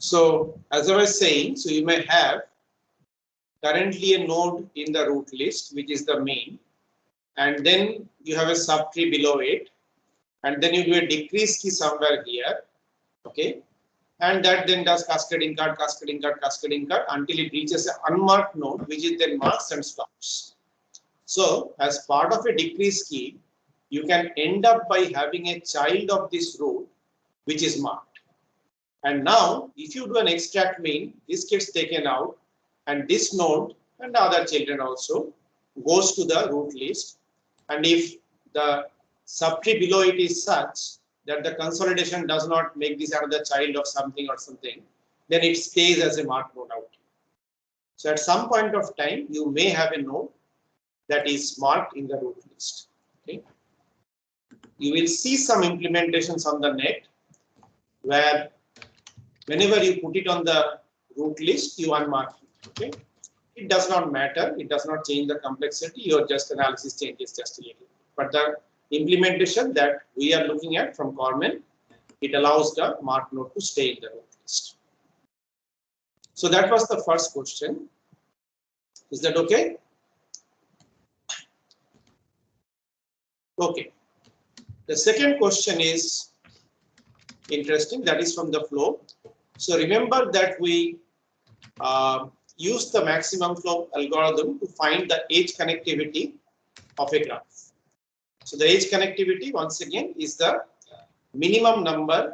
So as I was saying, so you may have currently a node in the root list, which is the main, and then you have a subtree below it, and then you do a decrease key somewhere here, okay, and that then does cascading cut until it reaches an unmarked node, which is then marks and stops. So as part of a decrease key, you can end up by having a child of this root which is marked. And now if you do an extract main, this gets taken out, and this node and the other children also goes to the root list. And if the subtree below it is such that the consolidation does not make this another child of something or something, then it stays as a marked node out. So at some point of time, you may have a node that is marked in the root list. Okay. You will see some implementations on the net where whenever you put it on the root list, you unmark it. Okay. It does not matter. It does not change the complexity. Your just analysis changes just a little. But the implementation that we are looking at from Cormen, it allows the marked node to stay in the root list. So that was the first question. Is that okay? Okay. The second question is interesting. That is from the flow. So remember that we use the maximum flow algorithm to find the edge connectivity of a graph. So the edge connectivity, once again, is the minimum number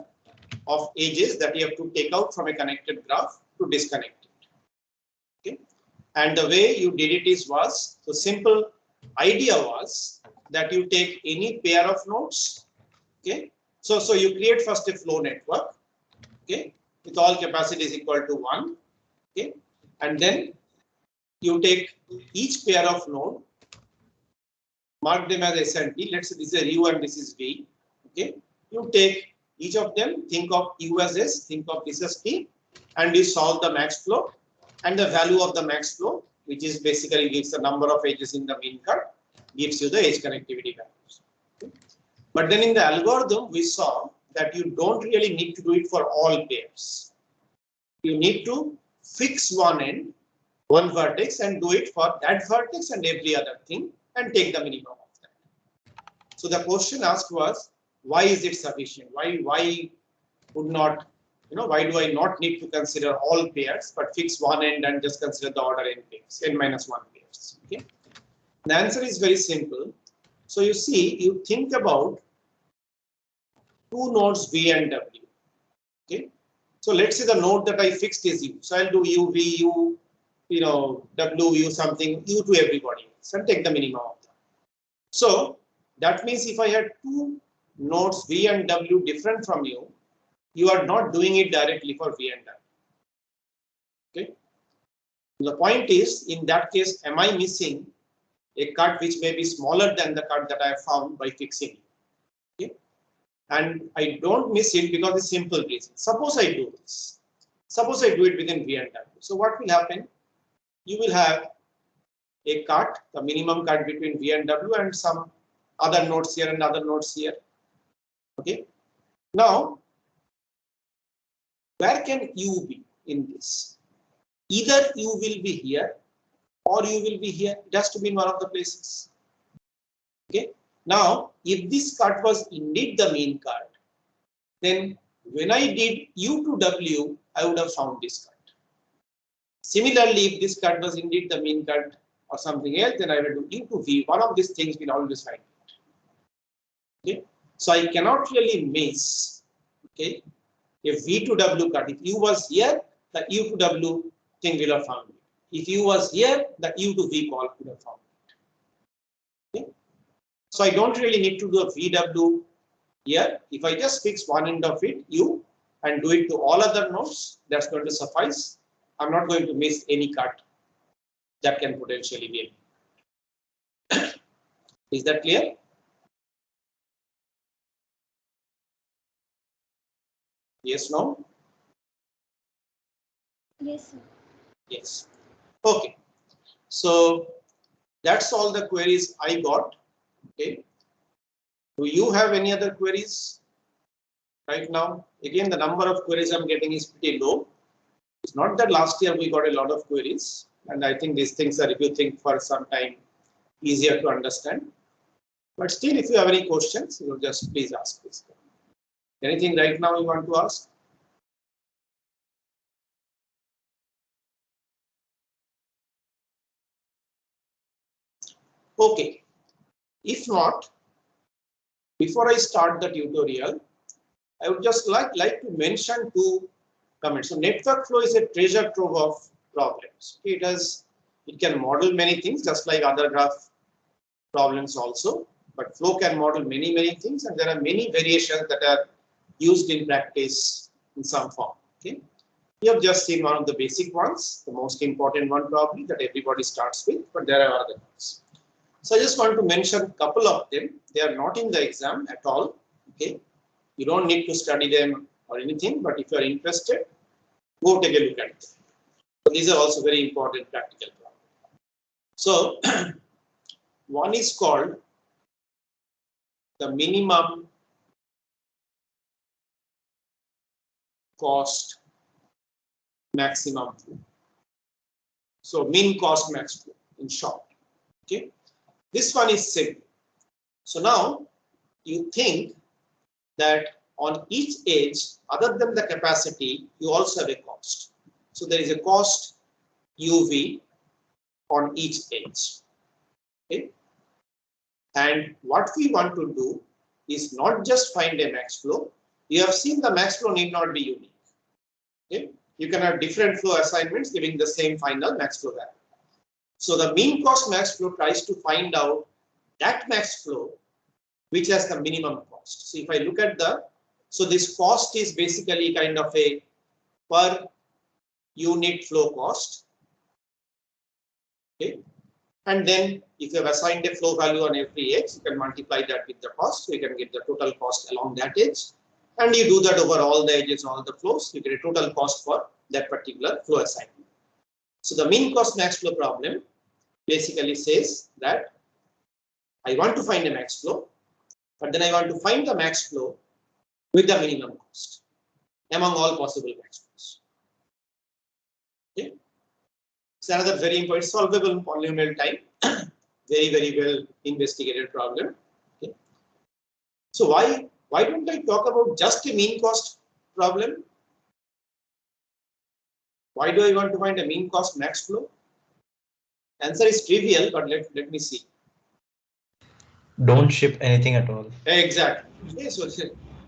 of edges that you have to take out from a connected graph to disconnect it. Okay. And the way you did it was, so simple idea was that you take any pair of nodes. Okay. So you create first a flow network. Okay. With all capacities equal to 1. Okay. And then you take each pair of node, mark them as S and T. Let's say this is U and this is V. Okay. You take each of them, think of U as S, think of this as T, and you solve the max flow. And the value of the max flow, which is basically gives the number of edges in the main cut, gives you the edge connectivity values. Okay. But then in the algorithm, we saw that you don't really need to do it for all pairs. You need to fix one end, one vertex, and do it for that vertex and every other thing, and take the minimum of that. So the question asked was, why is it sufficient? Why would not, why do I not need to consider all pairs, but fix one end and just consider the order n pairs, n minus 1 pairs? Okay. The answer is very simple. So you see, you think about two nodes V and W. Okay. So let's say the node that I fixed is U. So I'll do U, V, U, W, U something, U to everybody else, and take the minimum of that. So that means if I had two nodes V and W different from you, you are not doing it directly for V and W. Okay. The point is, in that case, am I missing a cut which may be smaller than the cut that I have found by fixing it? Okay. And I don't miss it because of a simple reason. Suppose I do this. Suppose I do it within V and W. So what will happen? You will have a cut, the minimum cut between V and W, and some other nodes here and other nodes here. Okay. Now, where can U be in this? Either U will be here or U will be here. It has to be in one of the places. Okay. Now, if this cut was indeed the main cut, then when I did U to W, I would have found this cut. Similarly, if this cut was indeed the main cut or something else, then I will do U to V. One of these things will always find it. Okay. So I cannot really miss, okay, a V to W cut. If U was here, the U to W thing will have found it. If U was here, the U to V call would have found it. Okay. So I don't really need to do a VW here. If I just fix one end of it, U, and do it to all other nodes, that's going to suffice. I'm not going to miss any cut that can potentially be. Is that clear? Yes, no? Yes, sir. Yes. Okay. So that's all the queries I got. Okay. Do you have any other queries right now? Again, the number of queries I'm getting is pretty low. It's not that last year we got a lot of queries, and I think these things are, if you think for some time, easier to understand. But still, if you have any questions, you just please ask this. Anything right now you want to ask? Okay. If not, before I start the tutorial, I would just like to mention two comments. So network flow is a treasure trove of problems. It can model many things, just like other graph problems also. But flow can model many things, and there are many variations that are used in practice in some form. Okay, we have just seen one of the basic ones, the most important one probably that everybody starts with, but there are other ones. So I just want to mention a couple of them. They are not in the exam at all. Okay, you don't need to study them or anything, but if you are interested, go take a look at them. So these are also very important practical problems. So one is called the minimum cost maximum flow. So min cost max flow in short. Okay, this one is simple. So now you think that on each edge, other than the capacity, you also have a cost. So there is a cost UV on each edge. Okay, and what we want to do is not just find a max flow. You have seen the max flow need not be unique. Okay, you can have different flow assignments giving the same final max flow value. So the mean cost max flow tries to find out that max flow which has the minimum cost. So if I look at so this cost is basically kind of a per unit flow cost. Okay, and then if you have assigned a flow value on every edge, you can multiply that with the cost, so you can get the total cost along that edge. And you do that over all the edges, all the flows, you get a total cost for that particular flow assignment. So the mean cost max flow problem basically says that I want to find a max flow, but then I want to find the max flow with the minimum cost among all possible max flows. Okay. It's another very important solvable in polynomial time, very well investigated problem. Okay. So why don't I talk about just a mean cost problem? Why do I want to find a mean cost max flow? Answer is trivial, but let me see. Don't ship anything at all. Exactly. Okay, so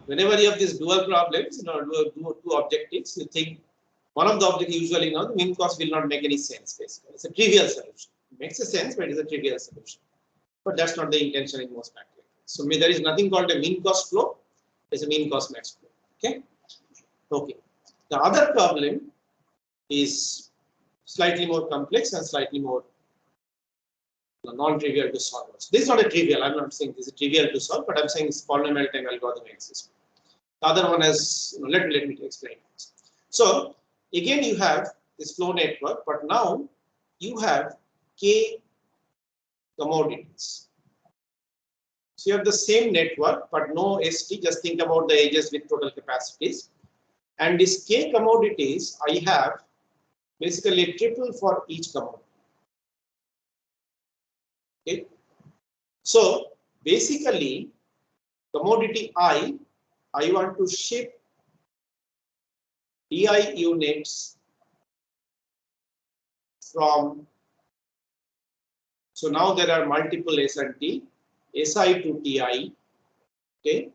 whenever you have these dual problems, two objectives, you think one of the objectives usually the mean cost will not make any sense. Basically, it's a trivial solution. It makes a sense, but it is a trivial solution. But that's not the intention in most practical. So there is nothing called a mean cost flow. There's a mean cost max flow. Okay. Okay. The other problem is slightly more complex and slightly more non-trivial to solve. So this is not a trivial. I'm not saying this is trivial to solve, but I'm saying it's polynomial time algorithm exists. The other one is let me explain. So again, you have this flow network, but now you have k commodities. So you have the same network, but no ST. Just think about the edges with total capacities. And these k commodities, I have basically a triple for each commodity. Okay. So basically, commodity I want to ship DI units from. So now there are multiple S and T, SI to TI. Okay.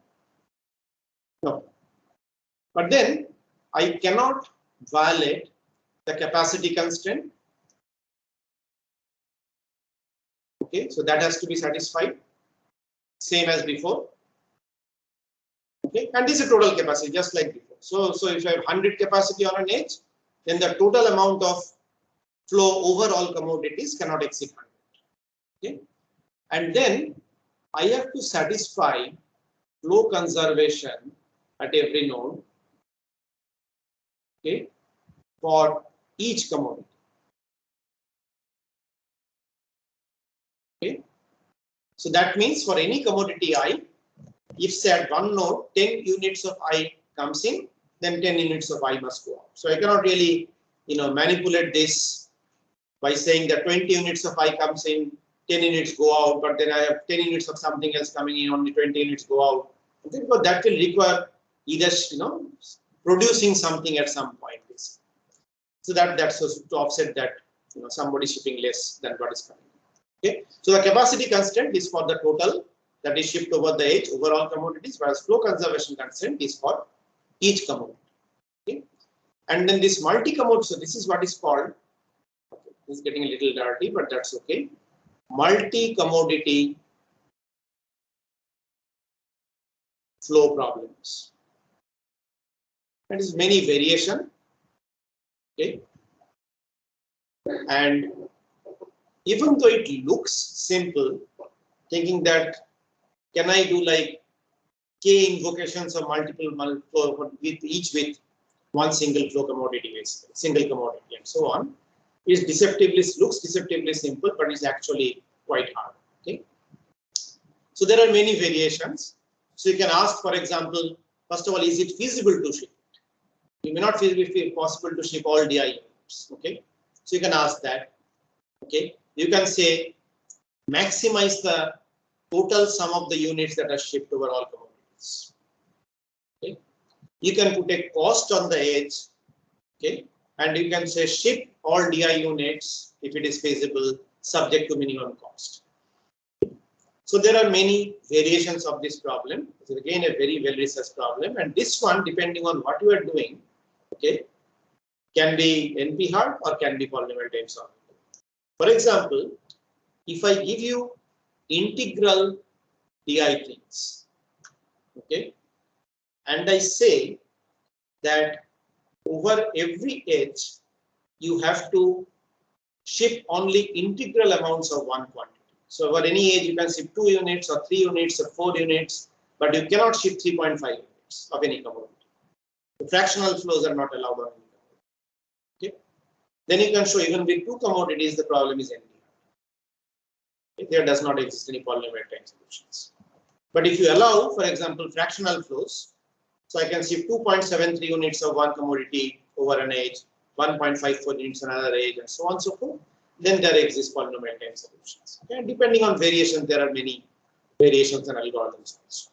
No. But then I cannot violate the capacity constraint. Okay, so that has to be satisfied, same as before. Okay, and this is total capacity, just like before. So if I have 100 capacity on an edge, then the total amount of flow over all commodities cannot exceed 100. Okay, and then I have to satisfy flow conservation at every node. Okay, for each commodity. Okay, so that means for any commodity I, if say at one node 10 units of I comes in, then 10 units of I must go out. So I cannot really manipulate this by saying that 20 units of I comes in, 10 units go out, but then I have 10 units of something else coming in, only 20 units go out. Because that will require either producing something at some point. So that's to offset that somebody shipping less than what is coming. Okay. So the capacity constraint is for the total that is shipped over the edge, overall commodities, whereas flow conservation constraint is for each commodity. Okay. And then this multi-commodity, so this is what is called, okay, this is getting a little dirty, but that's okay. Multi-commodity flow problems. That is many variation. Okay. And even though it looks simple, thinking that can I do like K invocations of multiple flow with each with one single flow commodity, basically, single commodity and so on, is looks deceptively simple, but is actually quite hard. Okay. So there are many variations. So you can ask, for example, first of all, is it feasible to ship? It may not be possible to ship all DI units. Okay. So you can ask that. Okay. You can say maximize the total sum of the units that are shipped over all commodities. Okay. You can put a cost on the edge. Okay. And you can say ship all DI units if it is feasible, subject to minimum cost. So there are many variations of this problem. It's again a very well researched problem, and this one, depending on what you are doing, okay, can be NP hard or can be polynomial time solvable. For example, if I give you integral DI things, okay, and I say that over every edge you have to ship only integral amounts of one quantity. So over any edge you can ship 2 units or 3 units or 4 units, but you cannot ship 3.5 units of any commodity. The fractional flows are not allowed on any commodity. Okay. Then you can show even with 2 commodities the problem is NP. Okay. There does not exist any polynomial time solutions. But if you allow, for example, fractional flows, so I can ship 2.73 units of one commodity over an edge, 1.54 units another edge, and so on and so forth. Then there exists polynomial time solutions. Okay? And depending on variation, there are many variations and algorithms also.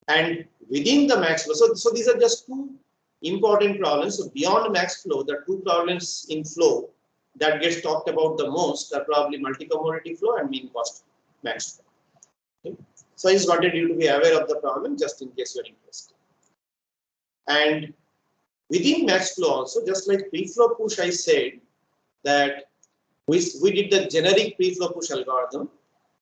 And within the max flow, so these are just 2 important problems. So beyond max flow, the 2 problems in flow that gets talked about the most are probably multi-commodity flow and mean cost max flow. Okay? So I just wanted you to be aware of the problem just in case you're interested. And within max flow also, just like pre-flow push, I said that we did the generic pre-flow push algorithm,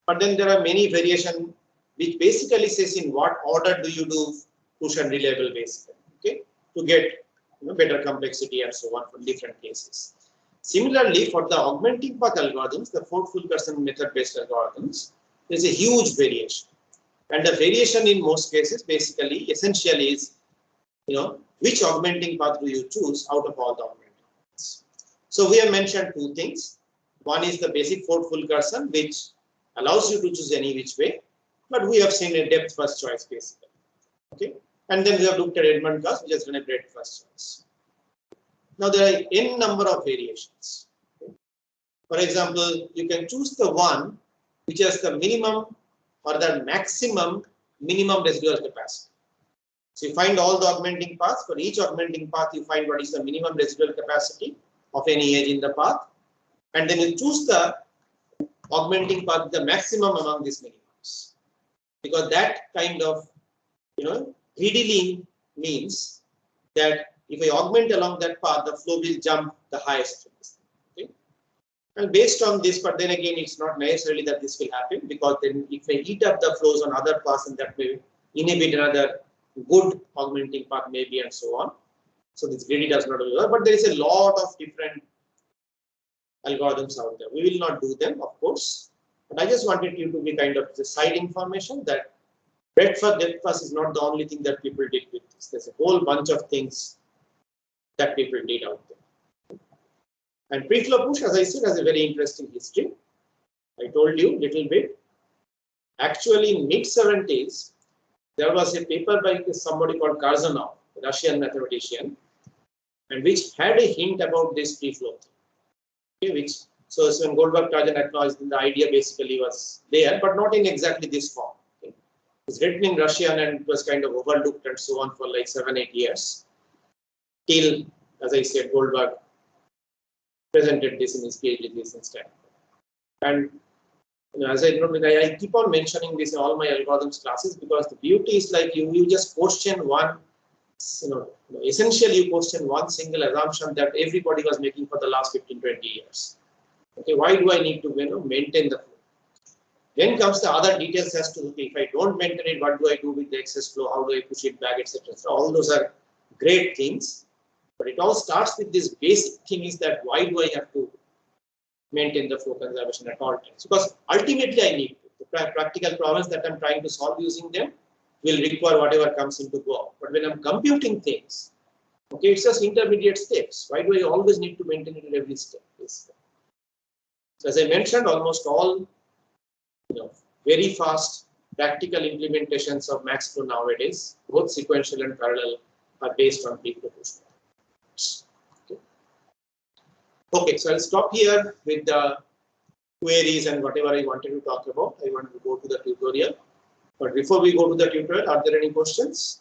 but then there are many variations which basically says in what order do you do push and reliable basically, okay, to get better complexity and so on for different cases. Similarly, for the augmenting path algorithms, the Ford-Fulkerson method-based algorithms, there's a huge variation, and the variation in most cases basically essentially is which augmenting path do you choose out of all the augmenting paths. So we have mentioned 2 things. One is the basic Ford-Fulkerson, which allows you to choose any which way, but we have seen a depth first choice basically. Okay, and then we have looked at Edmond-Cast, which has been a breadth first choice. Now there are n number of variations. Okay. For example, you can choose the one which has the minimum or the maximum minimum residual capacity. So you find all the augmenting paths. For each augmenting path, you find what is the minimum residual capacity of any edge in the path, and then you choose the augmenting path the maximum among these minimums, because that kind of greedily means that if I augment along that path, the flow will jump the highest. Okay, and based on this, but then again, it's not necessarily that this will happen, because then if I eat up the flows on other paths, and that may inhibit another good augmenting path maybe and so on. So this greedy does not work, but there is a lot of different algorithms out there. We will not do them, of course, but I just wanted you to be kind of the side information that breadth first, depth first is not the only thing that people did with this. There's a whole bunch of things that people did out there. And pre-flow push, as I said, has a very interesting history. I told you a little bit. Actually, in mid-70s, there was a paper by somebody called Karzanov, a Russian mathematician, and which had a hint about this free flow. Okay, which so when Goldberg, Trajan acknowledged, the idea basically was there, but not in exactly this form. Okay. It's written in Russian and it was kind of overlooked and so on for like 7-8 years. Till, as I said, Goldberg presented this in his PhD thesis in Stanford. And as I keep on mentioning this in all my algorithms classes because the beauty is like you just question one, essentially you question one single assumption that everybody was making for the last 15-20 years. Okay, why do I need to maintain the flow? Then comes the other details as to okay, if I don't maintain it, what do I do with the excess flow? How do I push it back, etc. So all those are great things, but it all starts with this basic thing: is that why do I have to maintain the flow conservation at all times? Because ultimately, I need to. The practical problems that I'm trying to solve using them will require whatever comes into Go. But when I'm computing things, okay, it's just intermediate steps. Why do I always need to maintain it at every step? So as I mentioned, almost all very fast practical implementations of MaxFlow nowadays, both sequential and parallel, are based on free flow push. Okay, so I'll stop here with the queries and whatever I wanted to talk about. I want to go to the tutorial. But before we go to the tutorial, are there any questions?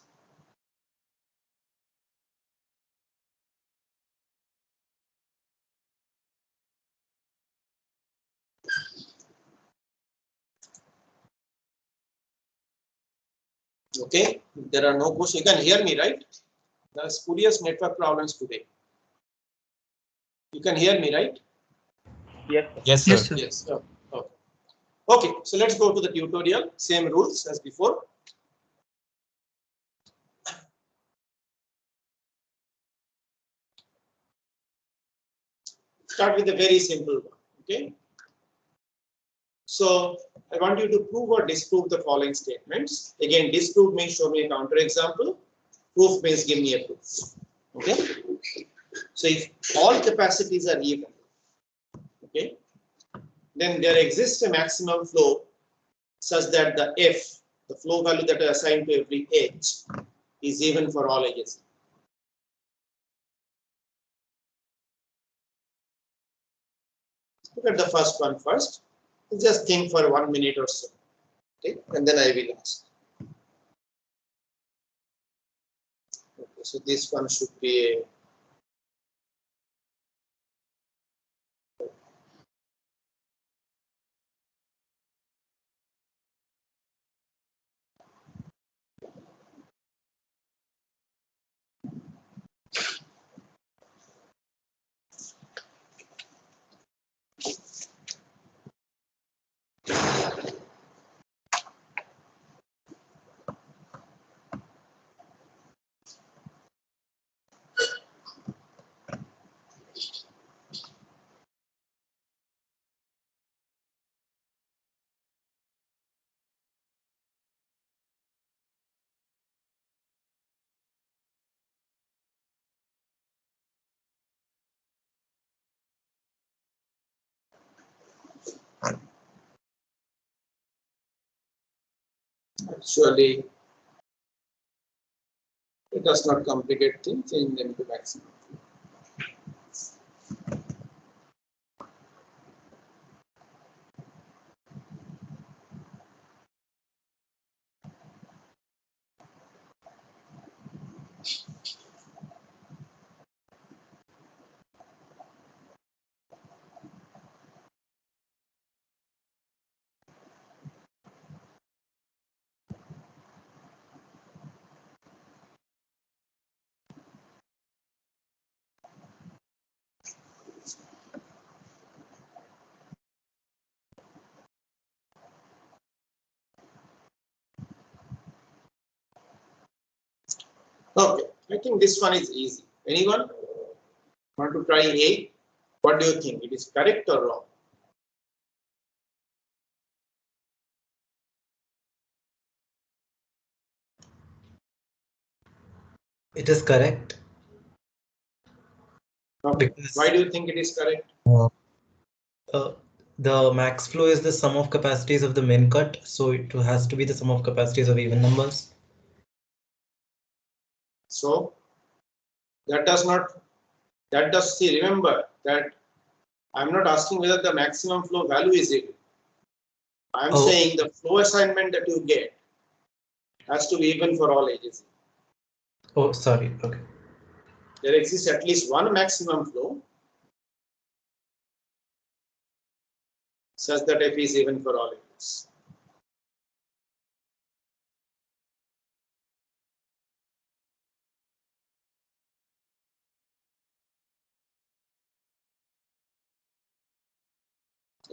Okay, if there are no questions, you can hear me, right? There are spurious network problems today. You can hear me, right? Yes. Yes, sir. Yes, sir. Yes. Okay. Okay, so let's go to the tutorial. Same rules as before. Start with a very simple one. Okay. So I want you to prove or disprove the following statements. Again, disprove means show me a counterexample. Proof means give me a proof. Okay. So if all capacities are even, okay, then there exists a maximum flow such that the F, the flow value that is assigned to every edge, is even for all edges. Look at the first one first. Just think for 1 minute or so. Okay, and then I will ask. Okay, so this one should be a actually it does not complicate things, change them to maximum. Okay, I think this one is easy. Anyone want to try A? What do you think? It is correct or wrong? It is correct. Okay. Because Why do you think it is correct? the max flow is the sum of capacities of the min cut, so it has to be the sum of capacities of even numbers. So that does not That does, see, remember that I'm not asking whether the maximum flow value is even. I'm saying the flow assignment that you get has to be even for all ages. Oh, sorry. Okay. There exists at least one maximum flow such that f is even for all ages.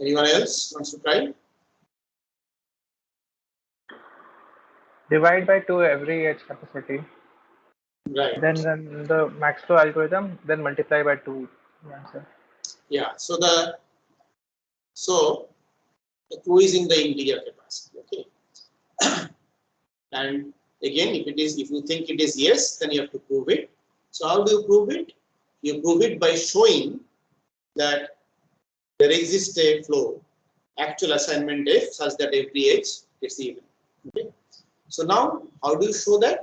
Anyone else wants to try? Divide by 2 every edge capacity. Right. Then run the max flow algorithm, then multiply by 2. Answer. Yeah. So the 2 is in the integer capacity. Okay. And again, if you think it is yes, then you have to prove it. So how do you prove it? You prove it by showing that there exists a flow, actual assignment f, such that every edge is even. Okay. So now, how do you show that?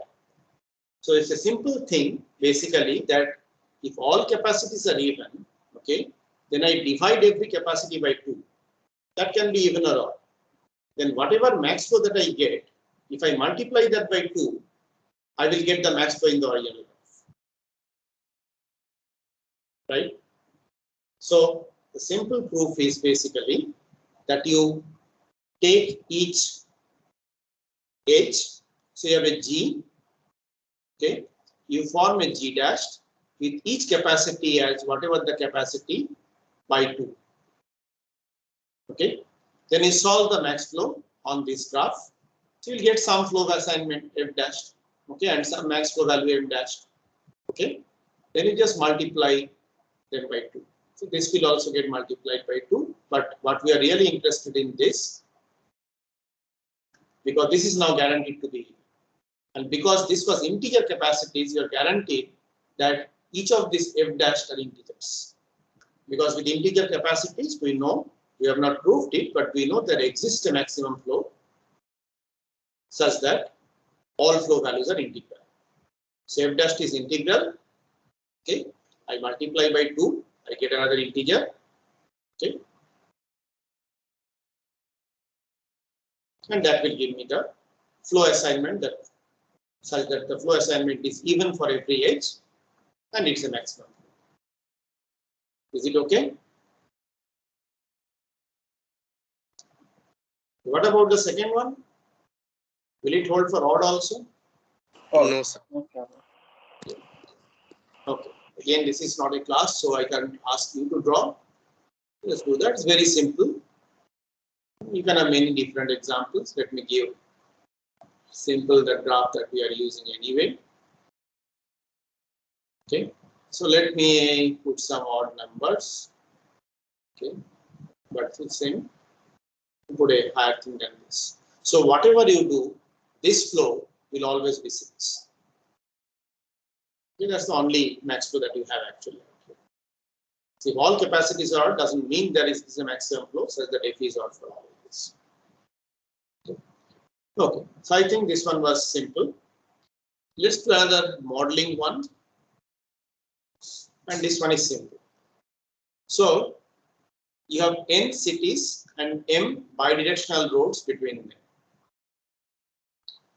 So it's a simple thing, basically, that if all capacities are even, okay, then I divide every capacity by 2. That can be even or odd. Then whatever max flow that I get, if I multiply that by 2, I will get the max flow in the original graph. Right? So the simple proof is basically that you take each edge, so you have a G, okay, you form a G dashed with each capacity as whatever the capacity by 2. Okay, then you solve the max flow on this graph. So you'll get some flow assignment f dashed, okay, and some max flow value f dashed. Okay, then you just multiply them by 2. So this will also get multiplied by 2. But what we are really interested in this, because this is now guaranteed to be, and because this was integer capacities, you are guaranteed that each of these f dashed are integers. Because with integer capacities, we know, we have not proved it, but we know there exists a maximum flow such that all flow values are integral. So f dashed is integral. Okay, I multiply by 2, I get another integer. Okay, and that will give me the flow assignment that such that the flow assignment is even for every edge and it's a maximum. Is it okay? What about the second one? Will it hold for odd also? No, sir. Okay. Again, this is not a class, so I can't ask you to draw. Let's do that. It's very simple. You can have many different examples. Let me give simple the graph that we are using anyway. Okay. So let me put some odd numbers. Okay. But it's the same. Put a higher thing than this. So whatever you do, this flow will always be 6. Okay, that's the only max flow that you have actually. So if all capacities are odd, doesn't mean there is a maximum flow such that f is odd for all of this. Okay, so I think this one was simple. Let's do another modeling one. And this one is simple. So you have n cities and m bidirectional roads between them.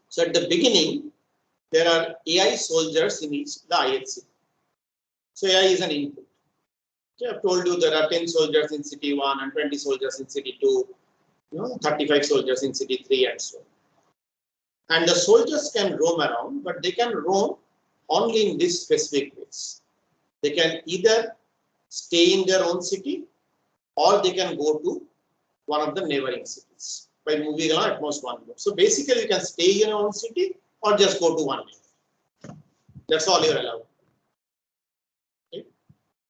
So at the beginning, there are AI soldiers in each the ith city. So AI is an input. Okay, I've told you there are 10 soldiers in city 1 and 20 soldiers in city 2, 35 soldiers in city 3 and so on. And the soldiers can roam around, but they can roam only in this specific ways. They can either stay in their own city or they can go to one of the neighboring cities by moving along at most one move. So basically you can stay in your own city or just go to one neighbor. That's all you're allowed. Okay.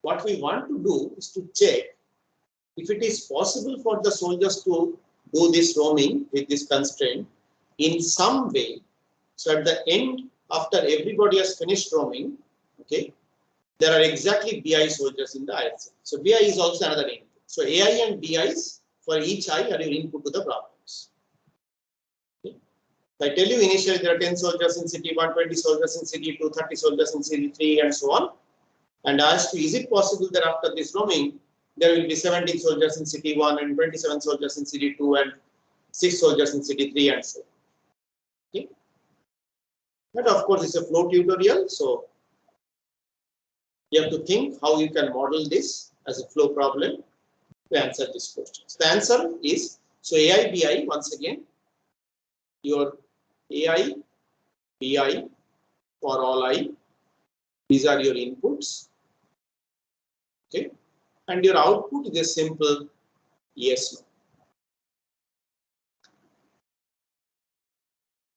What we want to do is to check if it is possible for the soldiers to do this roaming with this constraint in some way. So at the end, after everybody has finished roaming, okay, there are exactly BI soldiers in the ISC. So BI is also another input. So AI and BIs for each I are your input to the problems. Okay. I tell you initially there are 10 soldiers in city 1, 20 soldiers in city 2, 30 soldiers in city 3 and so on. and asked, is it possible that after this roaming, there will be 17 soldiers in city 1 and 27 soldiers in city 2 and 6 soldiers in city 3 and so on. Okay. But of course, it's a flow tutorial, so you have to think how you can model this as a flow problem to answer these questions. The answer is, so AI, BI, once again, your AI, BI for all I, these are your inputs, okay, and your output is a simple yes,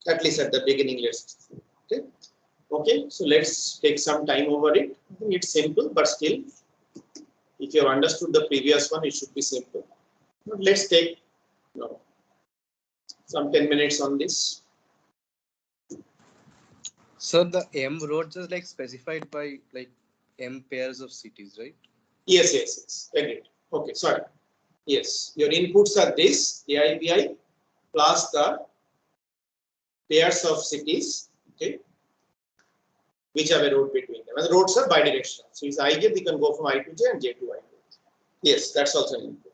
no. At least at the beginning, let's okay. Okay, so let's take some time over it. I think it's simple, but still, if you have understood the previous one, it should be simple. But let's take some 10 minutes on this. So the M roads is like specified by like M pairs of cities, right? Yes, yes, yes. Agreed. Okay, sorry. Yes, your inputs are this AIBI plus the pairs of cities. Okay, which have a road between them. And the roads are bidirectional. So it's I j, we can go from I to j and j to I. Yes, that's also an input.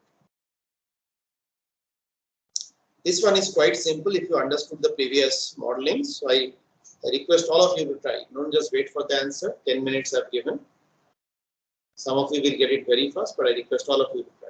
This one is quite simple if you understood the previous modeling. So I request all of you to try. Don't just wait for the answer. 10 minutes I've given. Some of you will get it very fast, but I request all of you to try.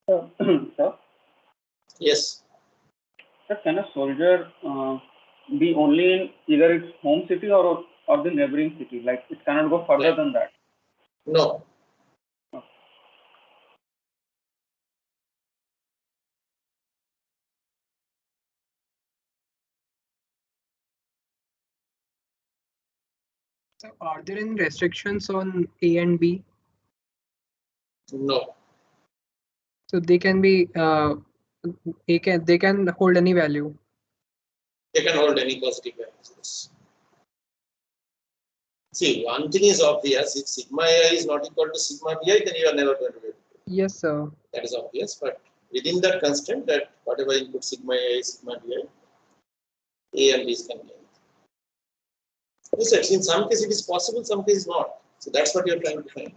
Sir, Yes. sir, can a soldier be only in either its home city or the neighboring city? Like it cannot go further than that. No. So are there any restrictions on A and B? No. So they can be they can hold any value. They can hold any positive values. See, one thing is obvious. If sigma ai is not equal to sigma bi, then you are never going to be able to. Yes, sir. That is obvious. But within that constraint, that whatever input sigma ai, sigma bi, a and b is contained. In some cases it is possible, some cases not. So that's what you are trying to find.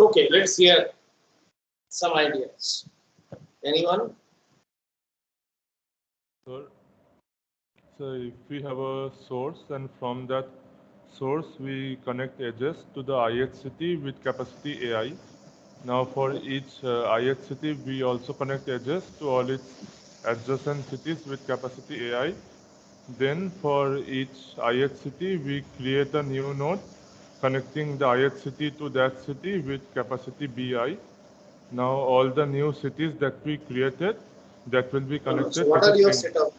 Okay, let's hear some ideas. Anyone? So if we have a source, and from that source we connect edges to the ith city with capacity AI. Now for each ith city, we also connect edges to all its adjacent cities with capacity AI. Then for each ith city, we create a new node connecting the ith city to that city with capacity BI. Now all the new cities that we created, that will be No, no. connected So to what the are your same. set of,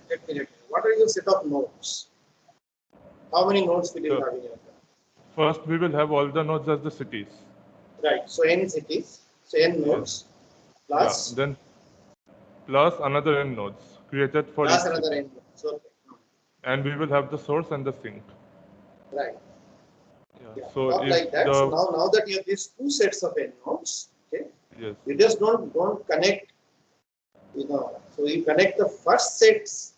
what are your set of nodes? How many nodes will you So have in your graph? first we will have all the nodes as the cities. Right. So n cities, so n Yes. nodes Yeah. plus Then plus another n nodes created for plus each another city. n nodes. Okay. And we will have the source and the sink. Right. Yeah. Yeah. So Not if like that. the So now that you have these two sets of n nodes, okay, yes. you just don't connect. So you connect the first set's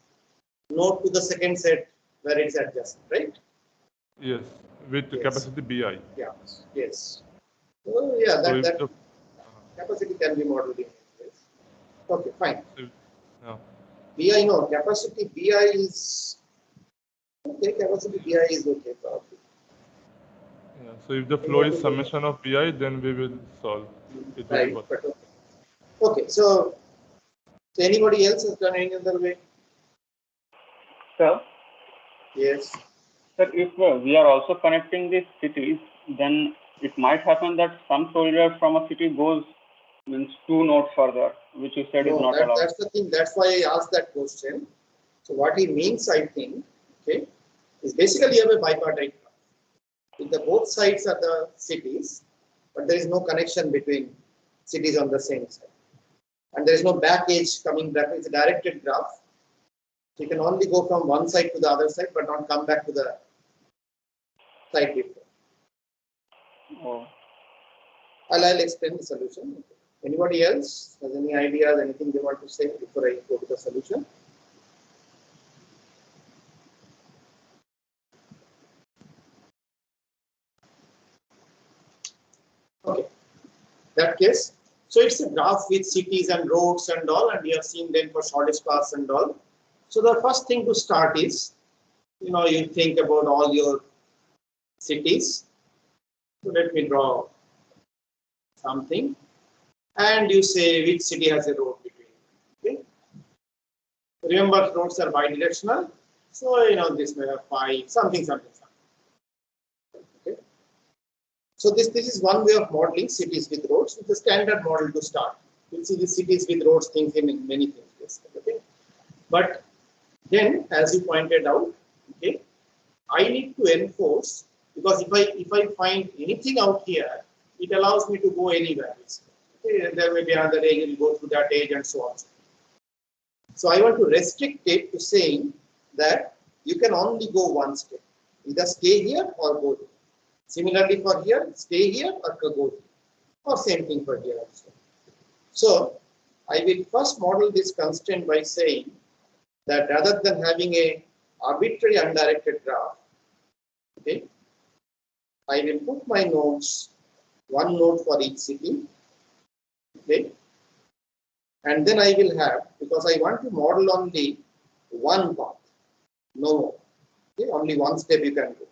node to the second set where it's adjacent, right? Yes, with Yes. capacity BI. Yeah. Yes. So yeah, So if that the capacity can be modeled in this. Okay, fine. yeah. BI, no, capacity BI is okay. Capacity BI is okay, probably. Yeah. So if the flow is summation of BI, then we will solve. It will Right. work. But okay. So anybody else has done any other way? Sir, Yes. sir, if we are also connecting these cities, then it might happen that some soldier from a city goes means 2 nodes further, which you said is No, not allowed. that's the thing. That's why I asked that question. So what he means, I think, okay, is basically you have a bipartite graph. If the both sides are the cities, but there is no connection between cities on the same side, and there is no back edge coming back. It's a directed graph. So you can only go from one side to the other side, but not come back to the side before. Oh. I'll explain the solution. Anybody else has any ideas, anything they want to say before I go to the solution? Okay, that case. So it's a graph with cities and roads and all, and we have seen them for shortest paths and all. So the first thing to start is, you think about all your cities. So let me draw something, and you say which city has a road between. Okay. Remember, roads are bidirectional, so this may have 5, something. Okay. So this is one way of modeling cities with roads. It's a standard model to start. You'll see the cities with roads things in many things. Okay. But then, as you pointed out, okay, I need to enforce, because if I find anything out here, it allows me to go anywhere. Okay, there may be another edge, you will go through that edge and so on. So I want to restrict it to saying that you can only go one step. Either stay here or go here. Similarly for here, stay here or go here. Or same thing for here also. So I will first model this constraint by saying that rather than having a arbitrary undirected graph, okay, I will put my nodes, one node for each city, okay, and then I will have, because I want to model only one path, no more, okay, only one step you can do.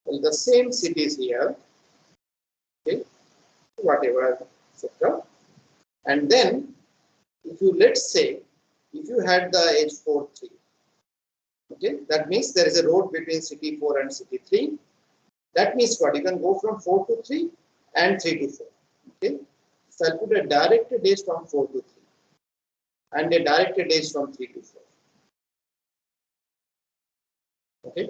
Well, the same cities here, okay, whatever, etc. And then, if you, let's say, if you had the edge 4, 3, okay, that means there is a road between city 4 and city 3. That means what? You can go from 4 to 3 and 3 to 4. Okay. So I'll put a directed edge from 4 to 3 and a directed edge from 3 to 4. Okay.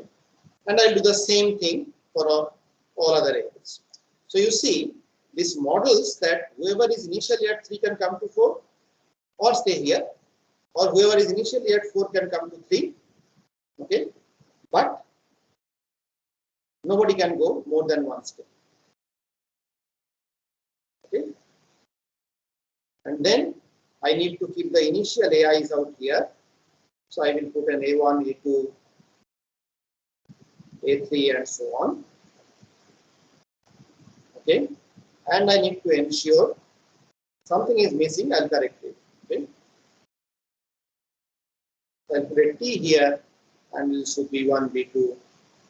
And I'll do the same thing for all other edges. So you see, these models that whoever is initially at 3 can come to 4 or stay here, or whoever is initially at 4 can come to 3. Okay. But nobody can go more than one step. Okay. And then I need to keep the initial AIs out here. So I will put an A1, A2, A3 and so on. Okay. and I need to ensure something is missing. I'll correct it. Okay. I'll put a T here, and it should be 1, B2.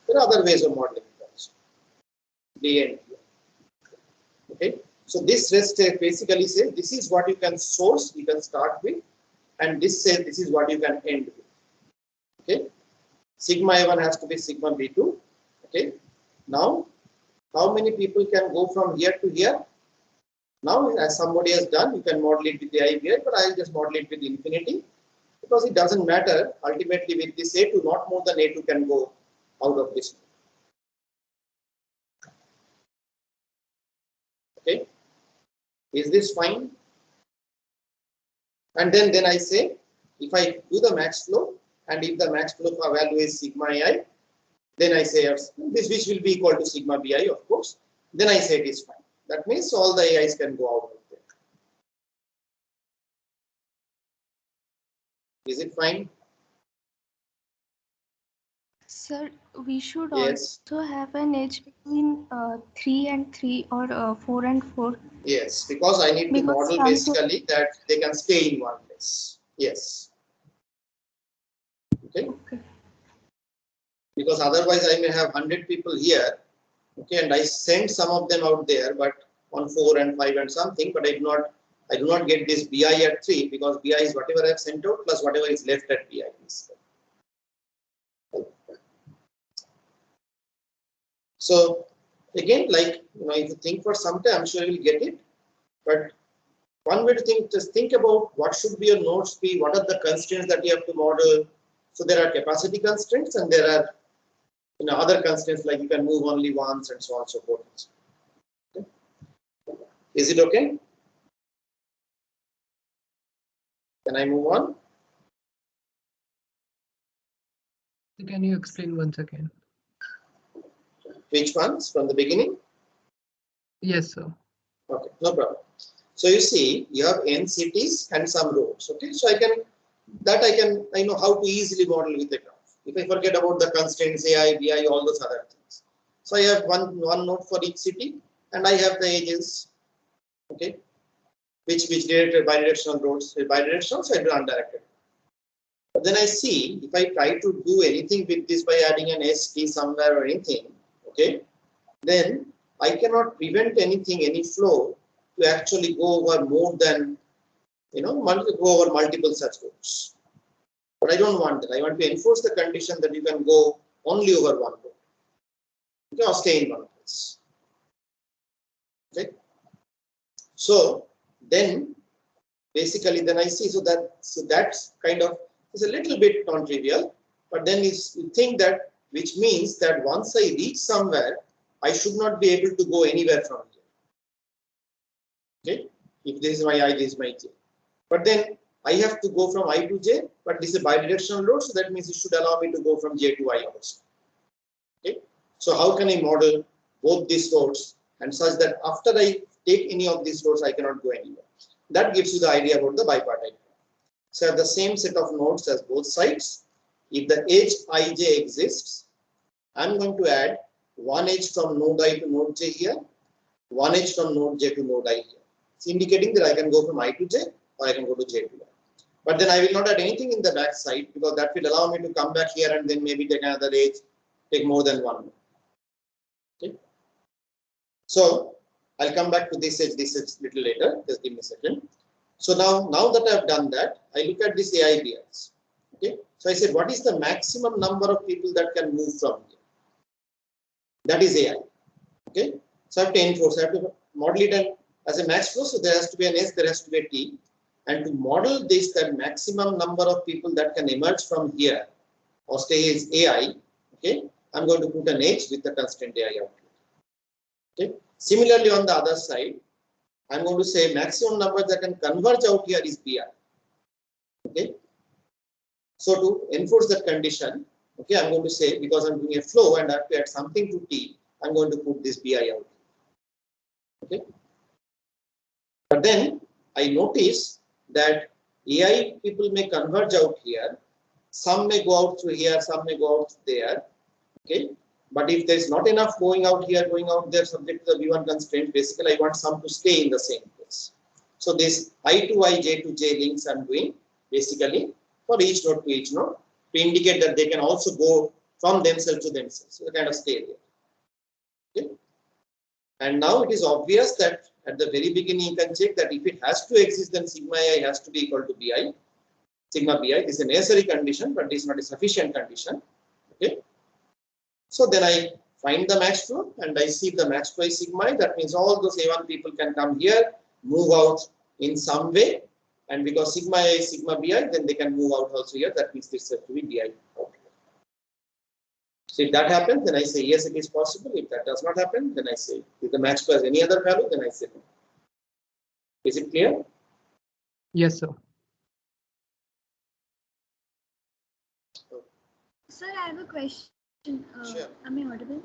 There are other ways of modeling it. D and T. Okay. So this rest basically says this is what you can source, you can start with, and this says this is what you can end with. Okay. Sigma A1 has to be sigma B2. Okay. Now, how many people can go from here to here? Now, as somebody has done, you can model it with the IBI, but I'll just model it with infinity because it doesn't matter. Ultimately, with this A2, not more than A2 can go out of this. Okay. Is this fine? And then I say, if I do the max flow, and if the max flow value is sigma ai, then I say this, which will be equal to sigma bi, of course. Then I say it is fine. That means all the AIs can go out of there. Is it fine? Sir, we should Yes. also have an edge between 3 and 3 or 4 and 4. Yes, because I need to Because model basically that they can stay in one place. Yes. Okay. Okay. Because otherwise I may have 100 people here. Okay, and I send some of them out there, but on 4 and 5 and something, but I do not get this BI at 3 because BI is whatever I have sent out plus whatever is left at BI. So again, like if you think for some time, I'm sure you will get it. But one way to think, just think about what should be your node speed, what are the constraints that you have to model. So there are capacity constraints and there are other constraints like you can move only once and so on and so forth. Okay. Is it okay? Can I move on? Can you explain once again? Which ones from the beginning? Yes, sir. Okay, no problem. So you see, you have n cities and some roads. Okay, so I know how to easily model with the graph. If I forget about the constraints, AI, BI, all those other things. So I have one node for each city, and I have the edges. Okay, which directed bidirectional roads, bidirectional, so I do undirected. But then I see if I try to do anything with this by adding an ST somewhere or anything, okay, then I cannot prevent anything, any flow to actually go over more than, go over multiple such roads. But I don't want that. I want to enforce the condition that you can go only over one road. Okay, or stay in one place. Okay. So then basically then I see that's kind of is a little bit non-trivial, but then you think that, which means that once I reach somewhere, I should not be able to go anywhere from here. Okay, if this is my I, this is my j. But then I have to go from I to j, but this is a bidirectional road, so that means it should allow me to go from j to I also. Okay, so how can I model both these roads and such that after I take any of these roads, I cannot go anywhere? That gives you the idea about the bipartite. So I have the same set of nodes as both sides. If the edge ij exists, I'm going to add one edge from node I to node j here, one edge from node j to node I here. It's indicating that I can go from I to j or I can go to j to I. But then I will not add anything in the back side because that will allow me to come back here and then maybe take another edge, take more than one. Okay. So I'll come back to this edge little later. Just give me a second. So now that I've done that, I look at this AIBIs. Okay. So I said, what is the maximum number of people that can move from here? That is AI. Okay. So I have to enforce. I have to model it as a max flow. So there has to be an S, there has to be a T. And to model this, that maximum number of people that can emerge from here or stay as AI, okay, I'm going to put an H with the constraint AI out. Okay. Similarly, on the other side, I'm going to say maximum number that can converge out here is BI. Okay. So to enforce that condition, okay, I'm going to say, because I'm doing a flow and I have to add something to T, I'm going to put this BI out. Okay. But then I notice that AI people may converge out here. Some may go out through here, some may go out there. Okay. But if there is not enough going out here, going out there, subject to the V1 constraint, basically I want some to stay in the same place. So this I to I, J to J links I'm doing basically for each node to each node to indicate that they can also go from themselves to themselves. So they kind of stay there. Okay. And now it is obvious that at the very beginning you can check that if it has to exist, then sigma I has to be equal to Bi. Sigma Bi, this is a necessary condition, but this is not a sufficient condition. Okay. So then I find the max flow and I see the max flow is sigma I. That means all those A1 people can come here, move out in some way, and because sigma I is sigma Bi, then they can move out also here. That means this has to be Bi out. So if that happens, then I say yes, it is possible. If that does not happen, then I say if the max flow has any other value, then I say no. Is it clear? Yes, sir. Sir, I have a question. Sure. Am I audible?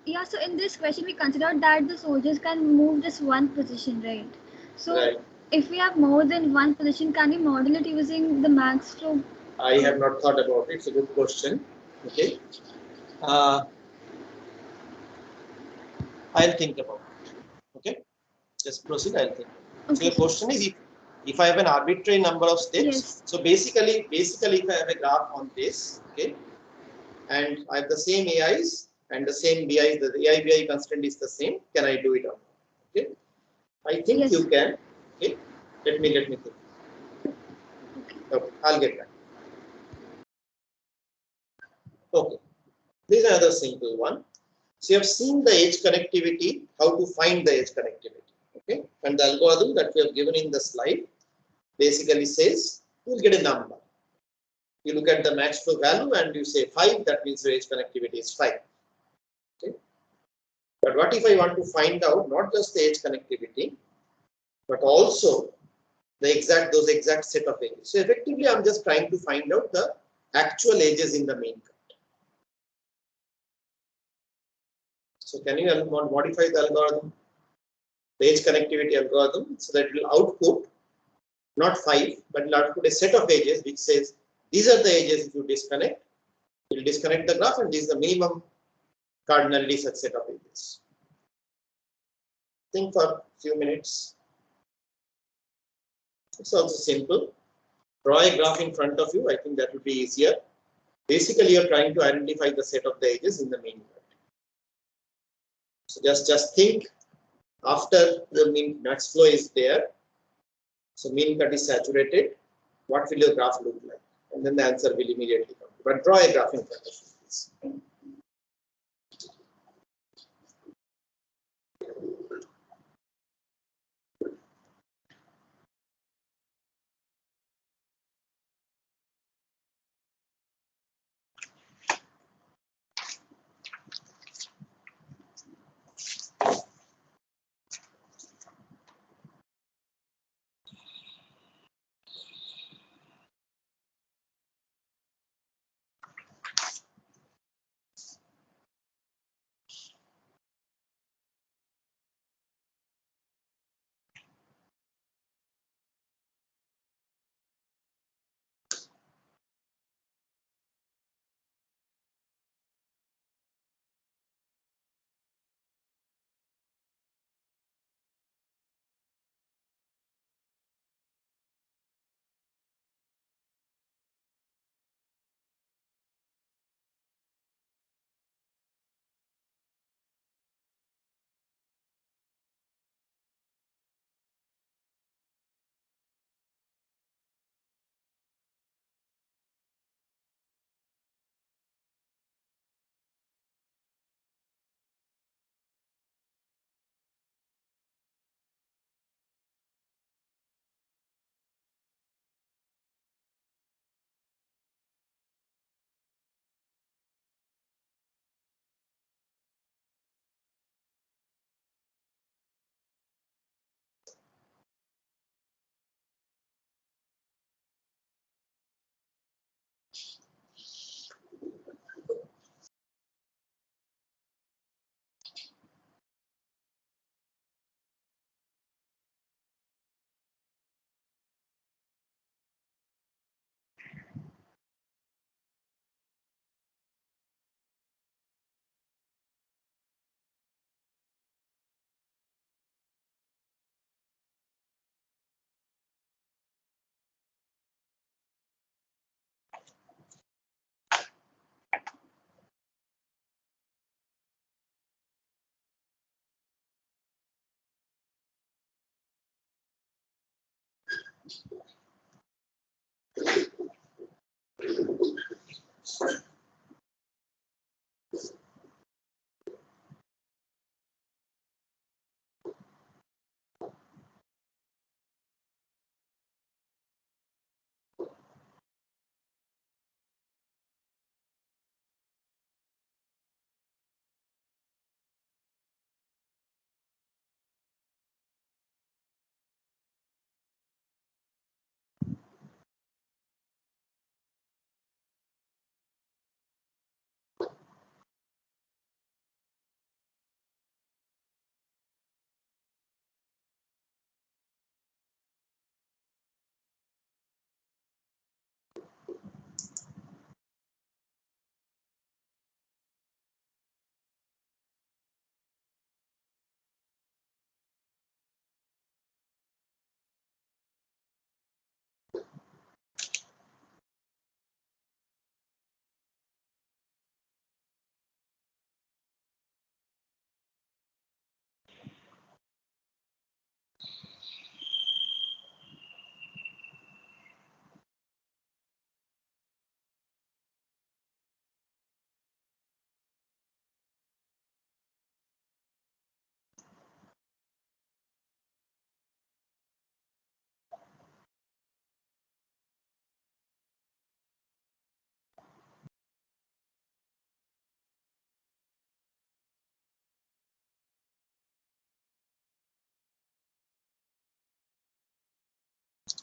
Yeah, so in this question, we considered that the soldiers can move just one position, right? So Right. if we have more than one position, can we model it using the max flow? I have not thought about it. It's a good question. Okay. I'll think about it. Okay. Just proceed. I'll think. So Okay. your question is if I have an arbitrary number of steps. Yes. So basically, if I have a graph on this, okay, and I have the same AIs and the same BI, the AI BI constraint is the same. Can I do it or not? Okay. I think Yes. you can. Okay. Let me think. Okay. I'll get back. Okay. This is another simple one. So you have seen the edge connectivity, how to find the edge connectivity. Okay. And the algorithm that we have given in the slide basically says you will get a number. You look at the max flow value and you say 5, that means the edge connectivity is 5. Okay. But what if I want to find out not just the edge connectivity, but also those exact set of edges. So effectively, I'm just trying to find out the actual edges in the main cut. So can you modify the algorithm, the edge connectivity algorithm, so that it will output not 5, but it will output a set of edges which says these are the edges if you disconnect. You will disconnect the graph, and this is the minimum cardinality such set of edges. Think for a few minutes. It's also simple. Draw a graph in front of you. I think that would be easier. Basically, you're trying to identify the set of the edges in the main cut. So just think after the mean max flow is there. So mean cut is saturated. What will your graph look like? And then the answer will immediately come. But draw a graph in front of you, please.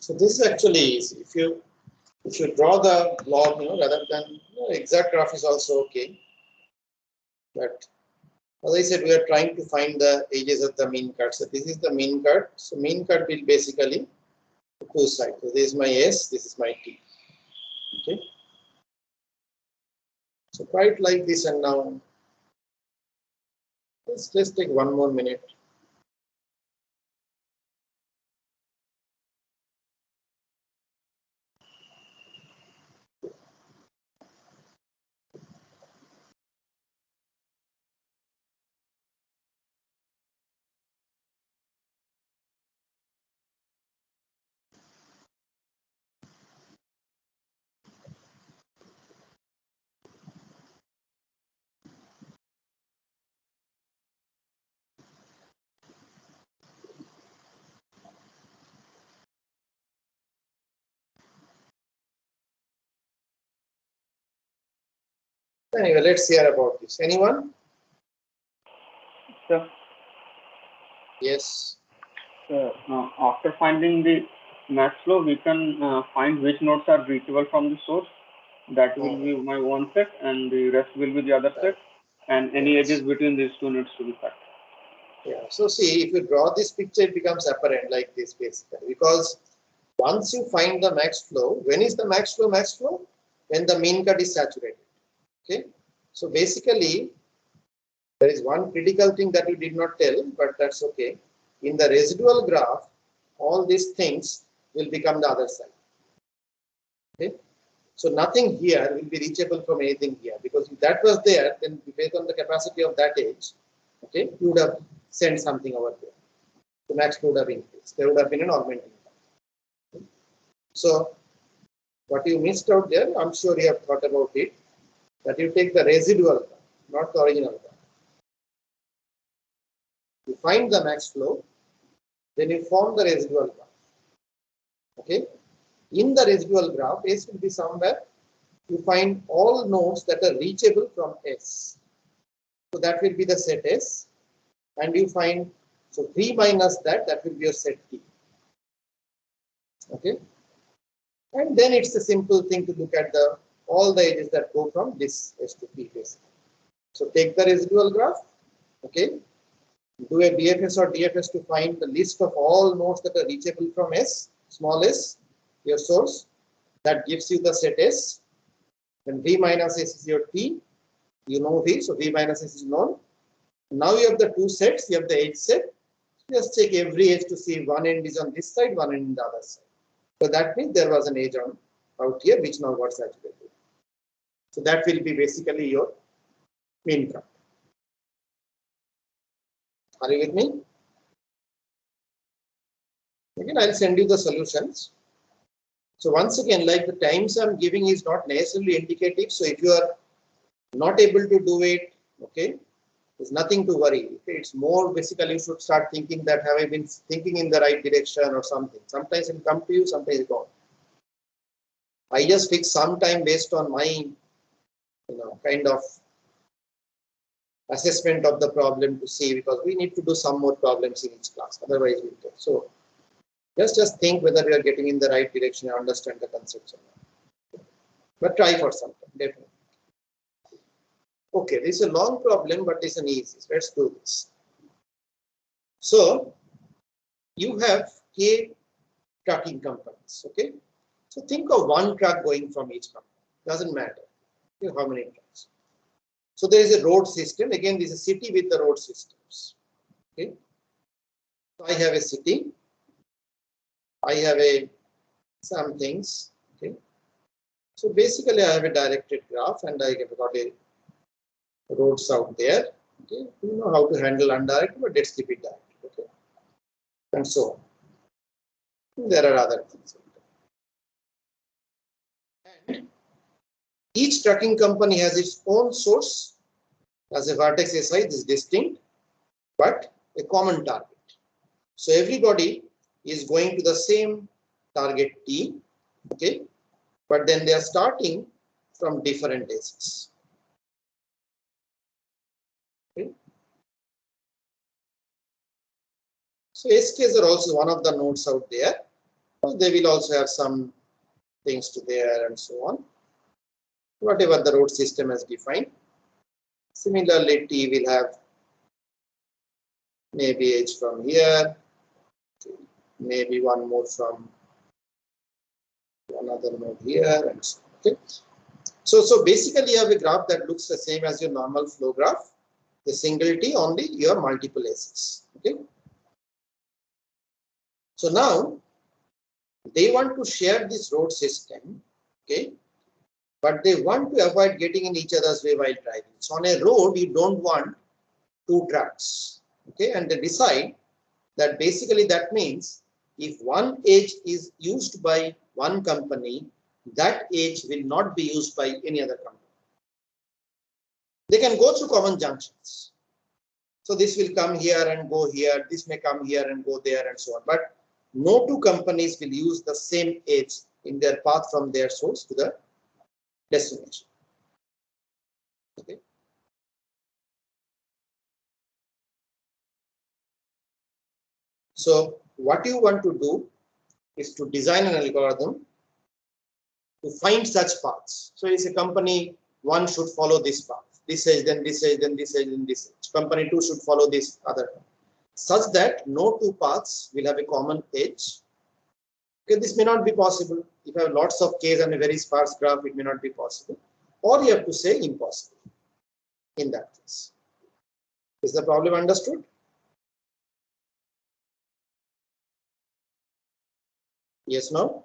So this is actually easy. If you draw the log, rather than exact graph is also okay. But as I said, we are trying to find the edges of the mean cut. So this is the mean cut. So mean cut will basically two sides. So this is my S, this is my T. Okay. So quite like this, and now let's take one more minute. Anyway, let's hear about this. Anyone? So, Yes. after finding the max flow, we can find which nodes are reachable from the source. That will be my one set, and the rest will be the other set, and any edges between these two nodes to be cut. Yeah. So see, if you draw this picture, it becomes apparent like this basically, because once you find the max flow, when is the max flow? Max flow when the mean cut is saturated. Okay. So basically, there is one critical thing that you did not tell, but that's okay. In the residual graph, all these things will become the other side. Okay. So nothing here will be reachable from anything here, because if that was there, then based on the capacity of that edge, okay, you would have sent something over there. The max flow would have increased. There would have been an augmenting. So what you missed out there, I'm sure you have thought about it, that you take the residual graph, not the original graph. You find the max flow, then you form the residual graph. Okay. In the residual graph, S will be somewhere. You find all nodes that are reachable from S. So that will be the set S. And you find, so 3 minus that will be your set T. Okay. And then it's a simple thing to look at all the edges that go from this S to P basically. So take the residual graph. Okay. Do a BFS or DFS to find the list of all nodes that are reachable from S, small s, your source. That gives you the set S. Then V minus S is your T. You know V, so V minus S is known. Now you have the two sets, you have the edge set. Just check every edge to see one end is on this side, one end on the other side. So that means there was an edge on out here which now got saturated. So that will be basically your mean cut. Are you with me? Again, I'll send you the solutions. So once again, like the times I'm giving is not necessarily indicative. So if you are not able to do it, okay, there's nothing to worry. Okay? It's more basically you should start thinking that have I been thinking in the right direction or something. Sometimes it come to you, sometimes it don't. I just fix some time based on my, kind of assessment of the problem to see, because we need to do some more problems in each class. Otherwise, we'll get. So just think whether we are getting in the right direction and understand the concepts or not. But try for some time, definitely. Okay, this is a long problem, but it's an easy. Let's do this. So you have K trucking companies. Okay, so think of one truck going from each company. Doesn't matter how many trucks. So there is a road system. Again, this is a city with the road systems. Okay, so I have a city. I have some things. Okay, so basically I have a directed graph, and I have got a roads out there. Okay, you know how to handle undirected, but let's keep it direct. Okay, and so on. There are other things. And each trucking company has its own source. As a vertex SI, this is distinct, but a common target. So everybody is going to the same target T. Okay, but then they are starting from different edges. Okay. So SKs are also one of the nodes out there. They will also have some things to there and so on. Whatever the road system has defined. Similarly, T will have maybe edge from here, maybe one more from another node here, and so on. Okay. So basically, you have a graph that looks the same as your normal flow graph. The single T, only your multiple S's. Okay. So now they want to share this road system. Okay. But they want to avoid getting in each other's way while driving. So on a road, you don't want two trucks. Okay, and they decide that basically that means if one edge is used by one company, that edge will not be used by any other company. They can go through common junctions. So this will come here and go here. This may come here and go there and so on. But no two companies will use the same edge in their path from their source to the destination. Okay. So what you want to do is to design an algorithm to find such paths. So it's a company one should follow this path. This edge, then this edge, then this edge, then this edge. Company two should follow this other path. Such that no two paths will have a common edge. Okay, this may not be possible. If you have lots of K's and a very sparse graph, it may not be possible. Or you have to say impossible in that case. Is the problem understood? Yes, no?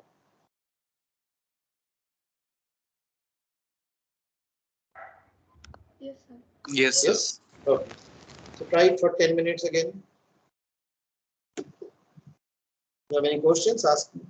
Yes, sir. Yes, sir. Yes? Okay. So try it for 10 minutes again. You have any questions? Ask me.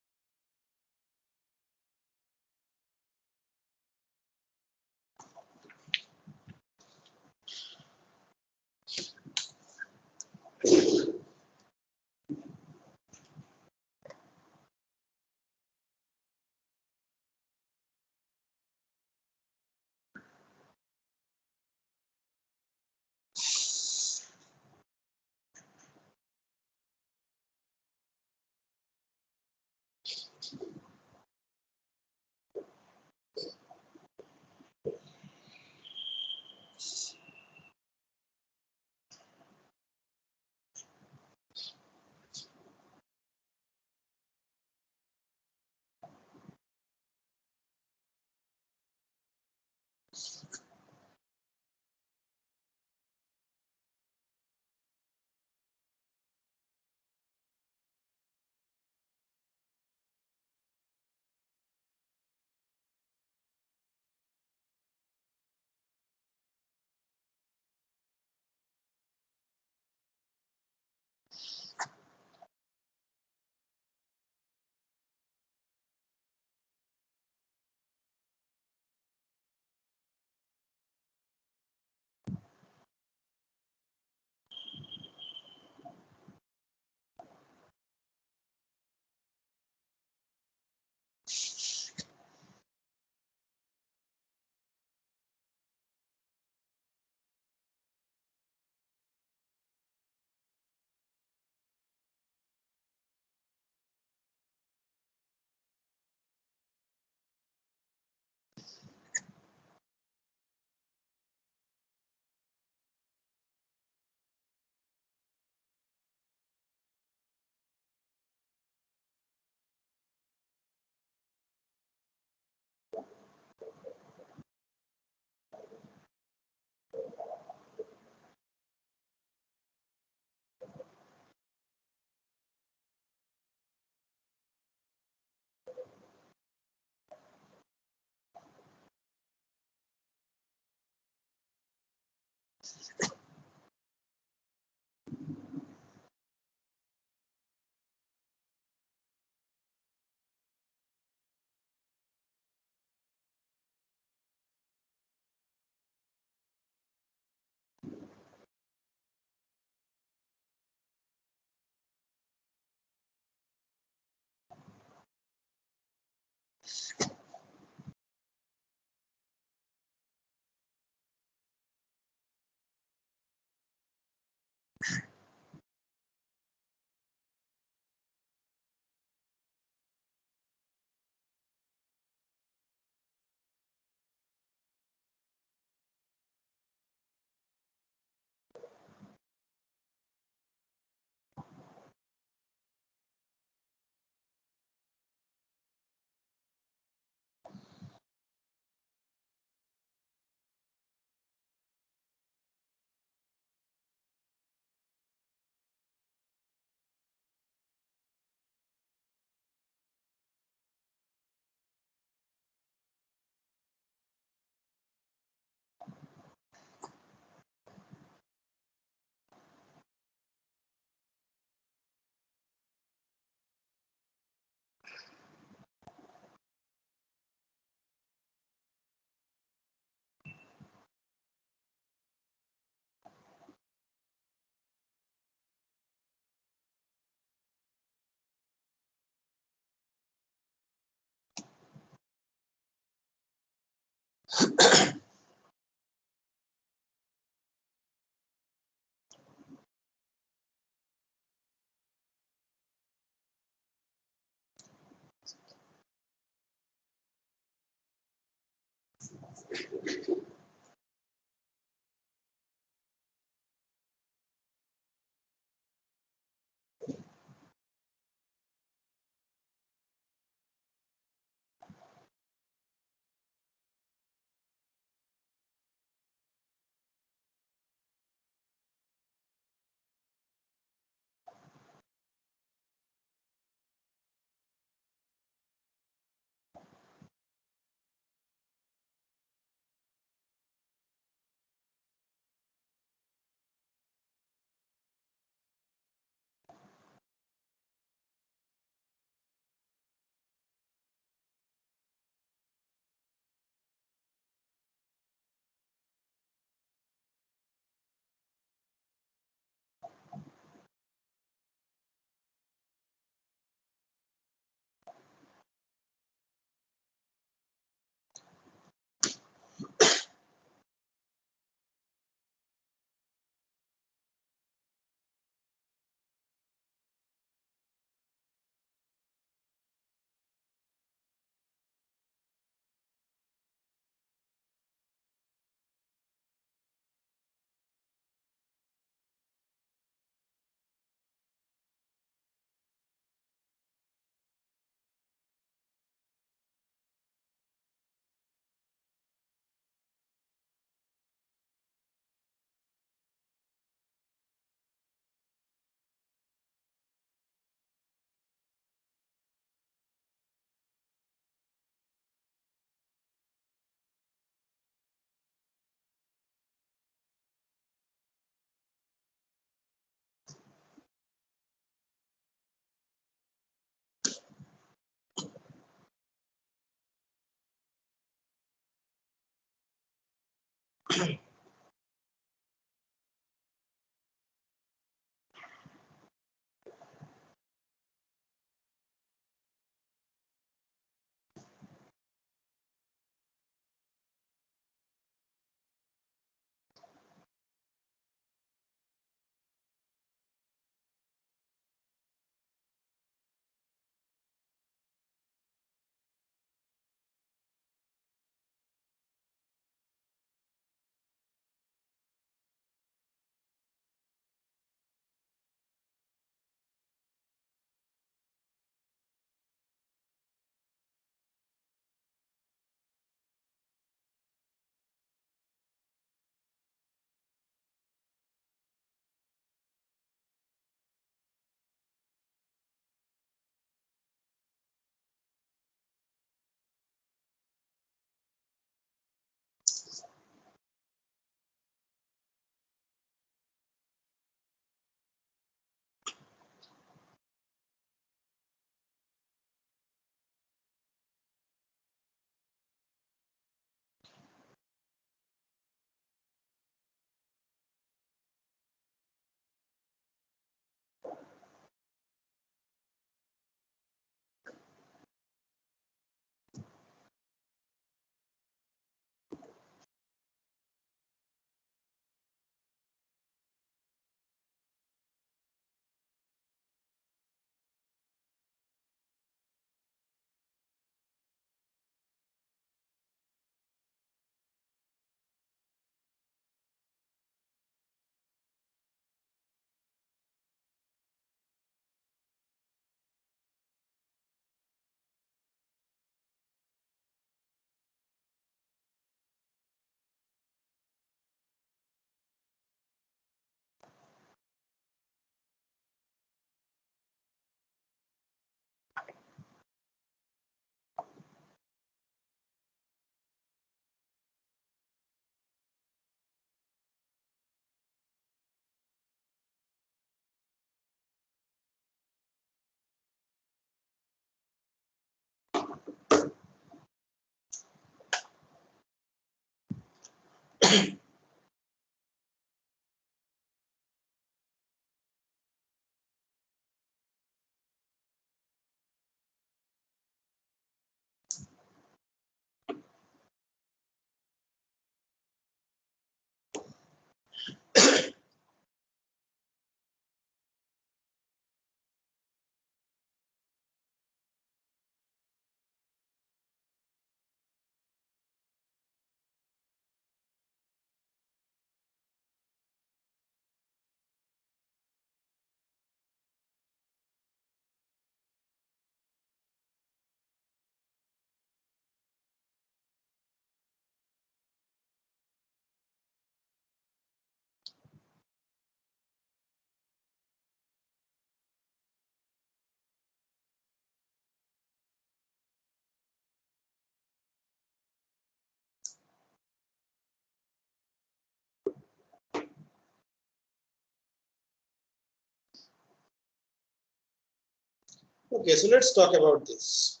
Okay, so let's talk about this.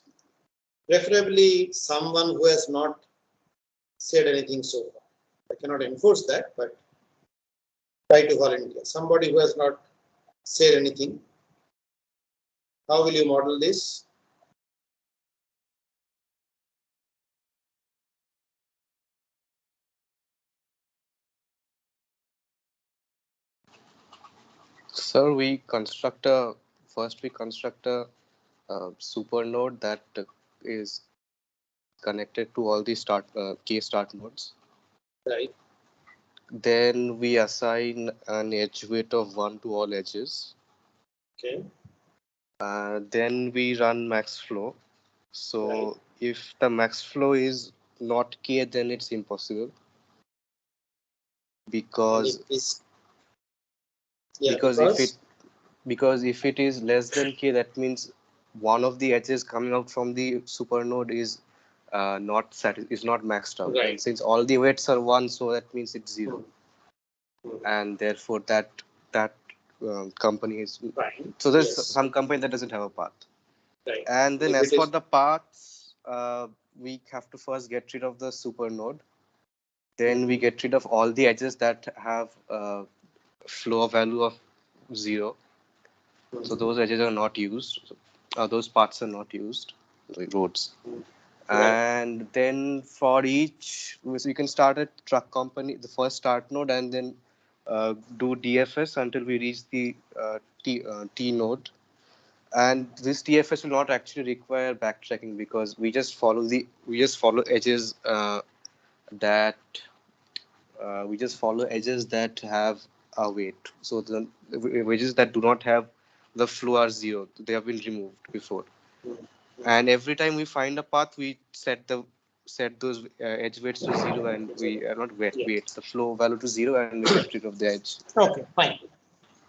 Preferably someone who has not said anything so far. I cannot enforce that, but try to volunteer. Somebody who has not said anything. How will you model this? Sir, first we construct a super node that is connected to all the key start nodes. Right. Then we assign an edge weight of 1 to all edges. Okay. Then we run max flow. So Right. if the max flow is not k, then it's impossible. Because if it is less than k, that means one of the edges coming out from the super node is not maxed out. Right. And since all the weights are 1, so that means it's 0. And therefore that company is fine. So there's some company that doesn't have a path. Right. And then as for the paths, we have to first get rid of the super node. Then we get rid of all the edges that have flow value of 0. So those edges are not used. Those paths are not used, the roads. And then for each, so you can start a truck company, the first start node, and then do DFS until we reach the T node. And this DFS will not actually require backtracking because we just follow edges that have a weight. So the edges that do not have the flow are 0. They have been removed before. And every time we find a path, we set those edge weights to 0, and we are not weights, the flow value to 0, and we get rid of the edge. Okay, fine.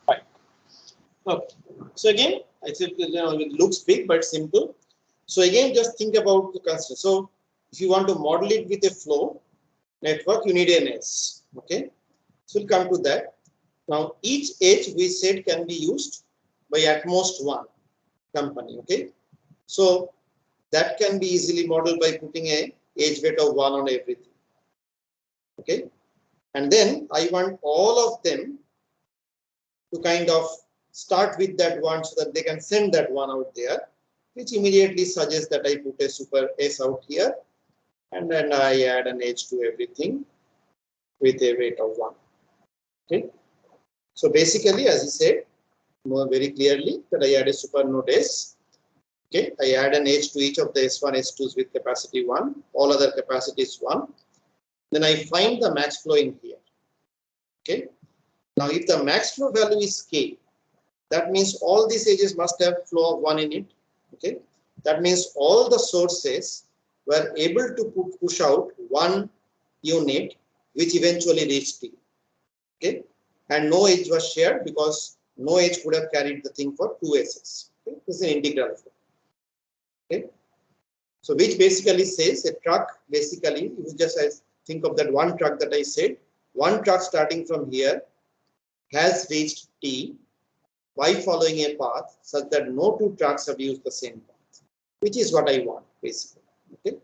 Okay. So again, I said, it looks big but simple. So again, just think about the concept. So if you want to model it with a flow network, you need an S. Okay. So we'll come to that. Now each edge we said can be used by at most one company. Okay. So that can be easily modeled by putting a edge weight of 1 on everything. Okay. And then I want all of them to kind of start with that one so that they can send that one out there, which immediately suggests that I put a super S out here, and then I add an edge to everything with a weight of 1. Okay. So basically, as he said more very clearly, that I add a super node S. Okay. I add an edge to each of the S1, S2s with capacity 1, all other capacities 1. Then I find the max flow in here. Okay. Now, if the max flow value is K, that means all these edges must have flow of 1 in it. Okay. That means all the sources were able to push out 1 unit, which eventually reached T. Okay. And no edge was shared because no edge could have carried the thing for 2 S's. Okay. This is an integral flow. Okay. So which basically says a truck, basically, you just think of that one truck that I said, one truck starting from here has reached T by following a path such that no two trucks have used the same path, which is what I want basically. Okay.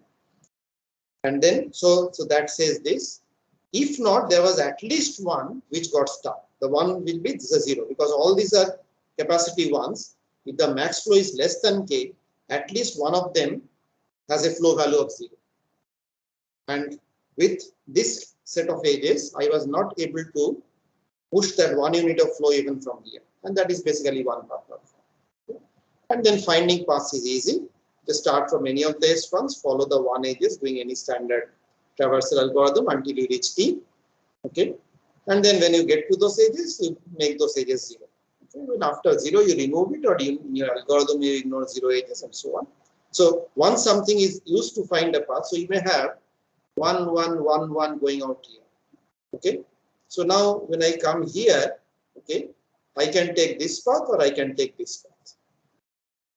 And then so that says this. If not, there was at least one which got stuck. The one will be the 0 because all these are capacity ones. If the max flow is less than K, at least one of them has a flow value of 0. And with this set of edges, I was not able to push that 1 unit of flow even from here. And that is basically one path. And then finding paths is easy. Just start from any of the S1s, follow the 1 edges, doing any standard traversal algorithm until you reach T. Okay. And then when you get to those edges, you make those edges 0. Okay. When after 0, you remove it, or in your algorithm, you ignore 0 edges and so on. So once something is used to find a path, so you may have 1, 1, 1, 1 going out here. Okay. So now when I come here, okay, I can take this path or I can take this path.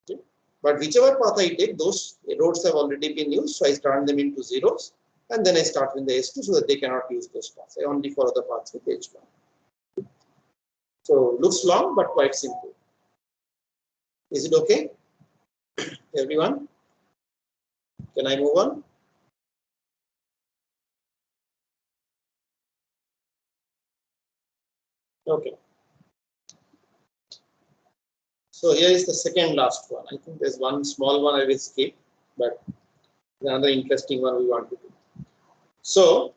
Okay. But whichever path I take, those roads have already been used, so I turn them into zeros, and then I start with the S2 so that they cannot use those paths. I only follow the paths with H1. So looks long but quite simple. Is it okay, everyone? Can I move on? Okay. So here is the second last one. I think there's one small one I will skip, but another interesting one we want to do. So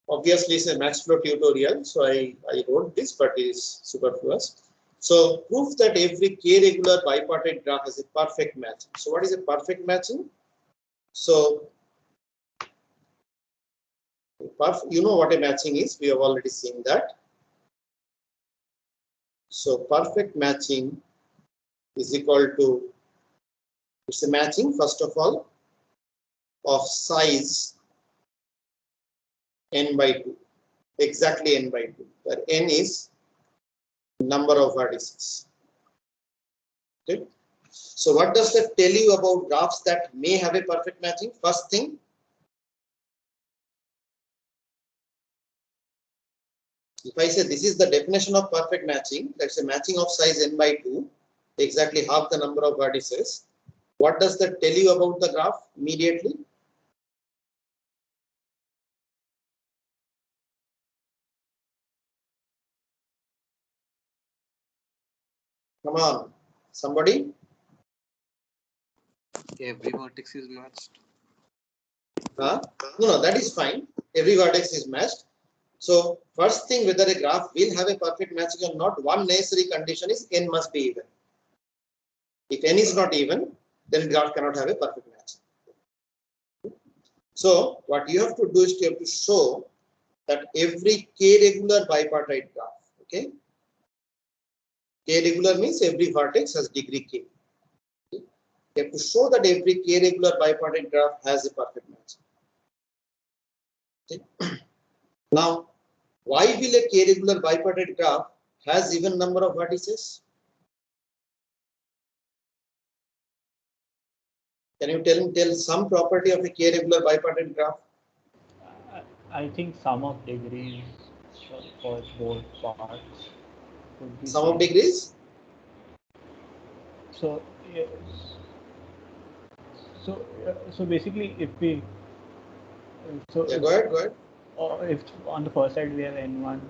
obviously it's a max flow tutorial, so I wrote this, but it is superfluous. So proof that every K regular bipartite graph has a perfect matching. So what is a perfect matching? So you know what a matching is. We have already seen that. So perfect matching is equal to, it's a matching first of all of size n by 2, exactly n by 2, where n is number of vertices. Okay. So what does that tell you about graphs that may have a perfect matching? First thing, if I say this is the definition of perfect matching, that's a matching of size n by 2, exactly half the number of vertices. What does that tell you about the graph immediately? Come on, somebody? Every vertex is matched. No, that is fine. Every vertex is matched. So first thing, whether a graph will have a perfect matching or not, one necessary condition is n must be even. If n is not even, then graph cannot have a perfect matching. So what you have to do is you have to show that every K regular bipartite graph, okay? K regular means every vertex has degree K. Okay? You have to show that every K regular bipartite graph has a perfect match. Okay? Now, why will a K regular bipartite graph has even number of vertices? Can you tell some property of a K regular bipartite graph? I think sum of degrees for both parts would be Sum of degrees? So yes. So basically, if we Yeah, go ahead. If on the first side we have n1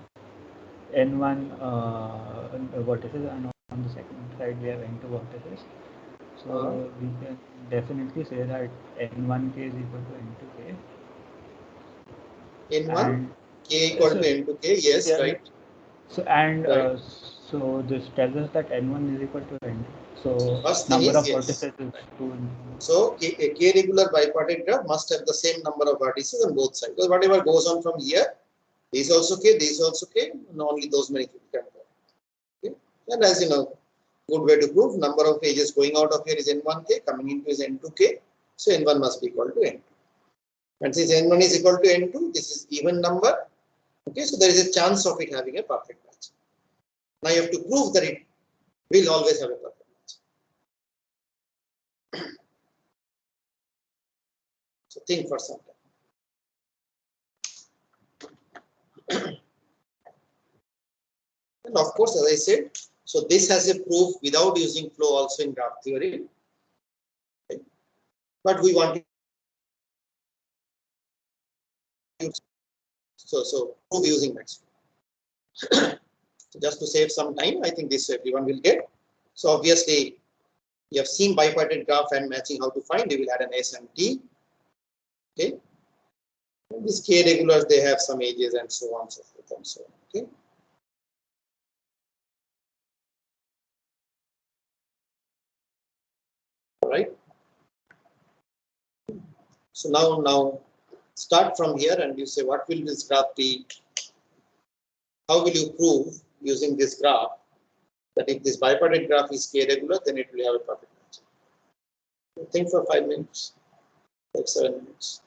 vertices, and on the second side we have n2 vertices, so we can definitely say that n1k is equal to n2k. N1 k equal to n2k, yes, yeah, right. So and right. So this tells us that n1 is equal to n2. So first number thing is, of yes, vertices is 2. So a K regular bipartite graph must have the same number of vertices on both sides. Because whatever goes on from here, this also K, this also K, and only those many can go. Okay. And as you know, good way to prove, number of edges going out of here is n1k, coming into is n2k. So n1 must be equal to n2. And since n1 is equal to n2, this is even number. Okay, so there is a chance of it having a perfect match. Now you have to prove that it will always have a perfect match. So think for some time. And of course, as I said, so this has a proof without using flow also in graph theory. Okay. But we want So prove using max flow. So just to save some time, I think this everyone will get. So obviously, you have seen bipartite graph and matching how to find. You will add an S and T. Okay. And these K regulars, they have some ages and so on, so forth and so on. Okay. All right. So now start from here and you say, what will this graph be? How will you prove using this graph that if this bipartite graph is K regular, then it will have a perfect match? Think for 5 minutes, like 7 minutes.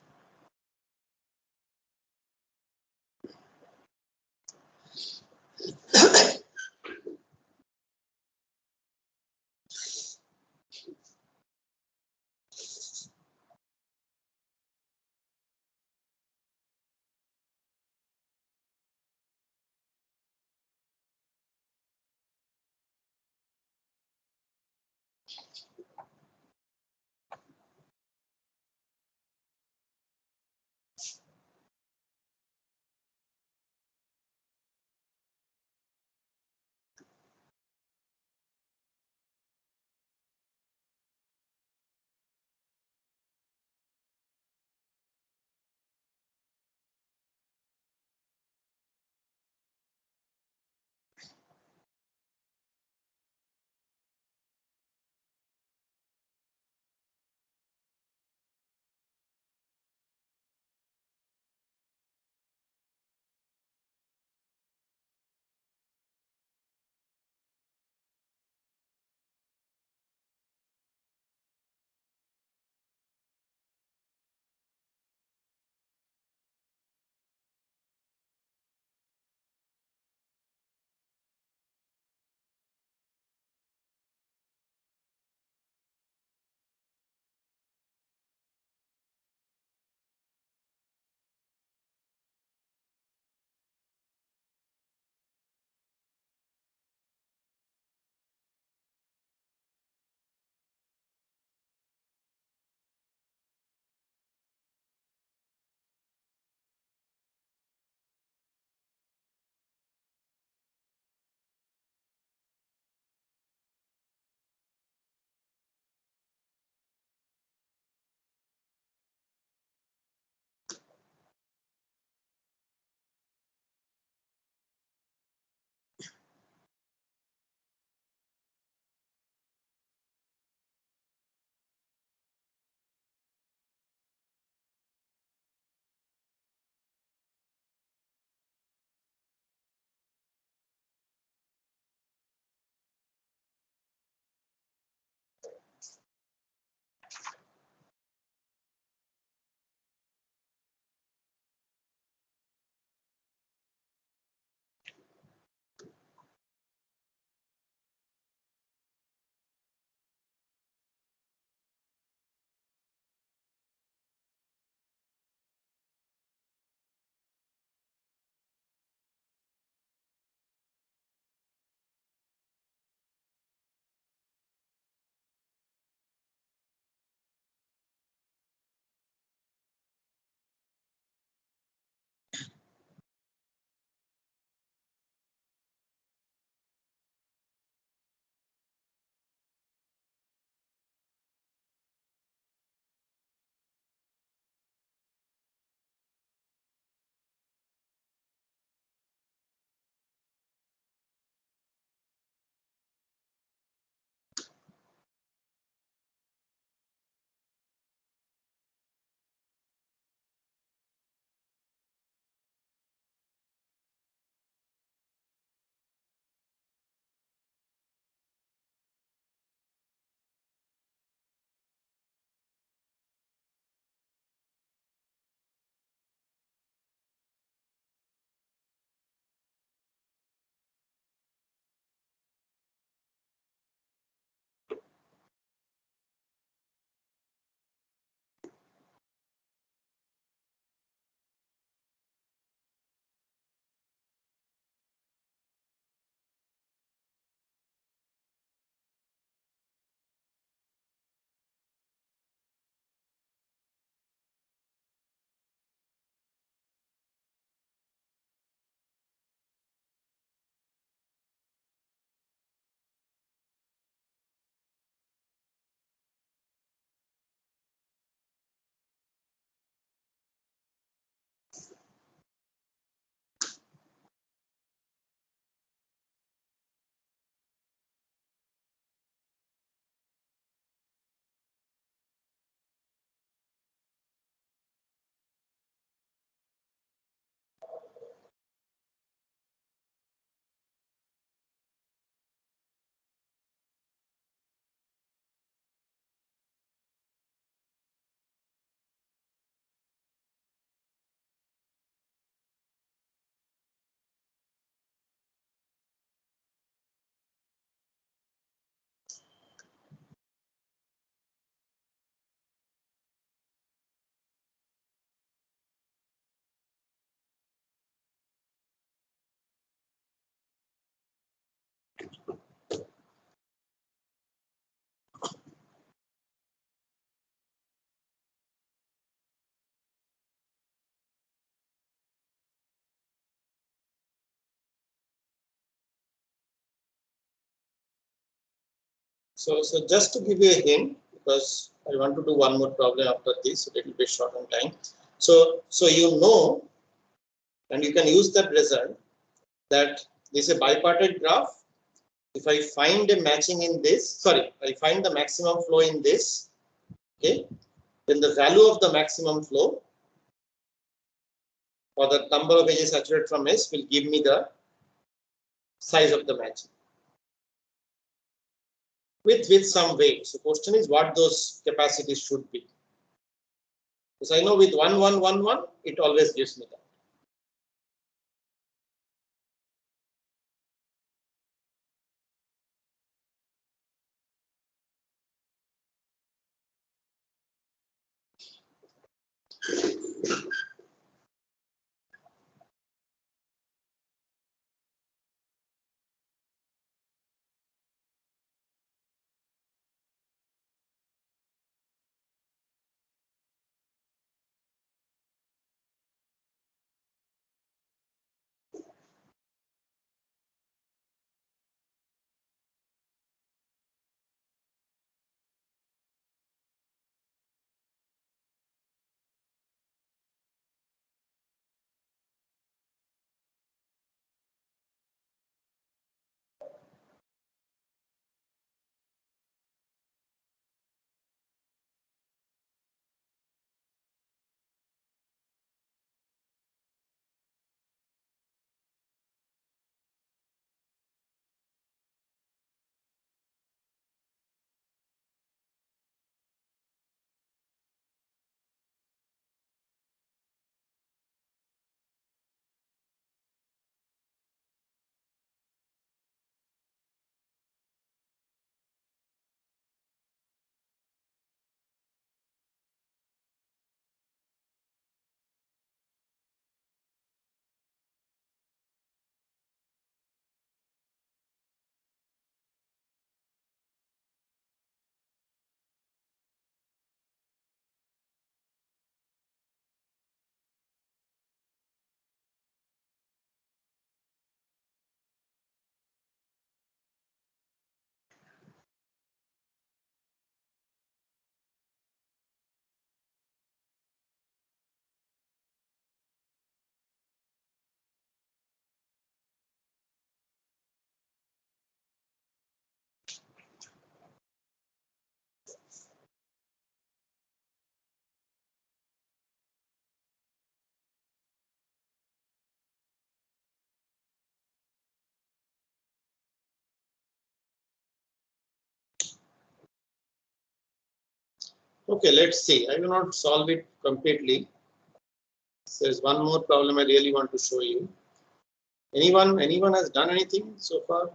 So just to give you a hint, because I want to do one more problem after this, so it will be short on time. So you know, and you can use that result that this is a bipartite graph. If I find a matching in this, I find the maximum flow in this, okay, then the value of the maximum flow or the number of edges saturated from S will give me the size of the matching with some weight. So question is what those capacities should be. Because I know with 1, 1, 1, 1, it always gives me that. Okay, let's see. I will not solve it completely. There's one more problem I really want to show you. Anyone has done anything so far?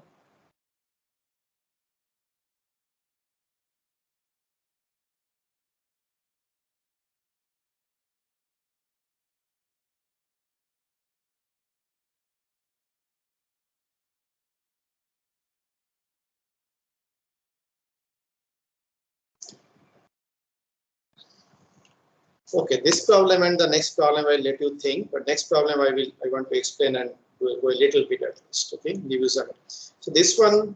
Okay, this problem and the next problem I'll let you think, but next problem I want to explain and go a little bit at least. Okay, give you some. So this one,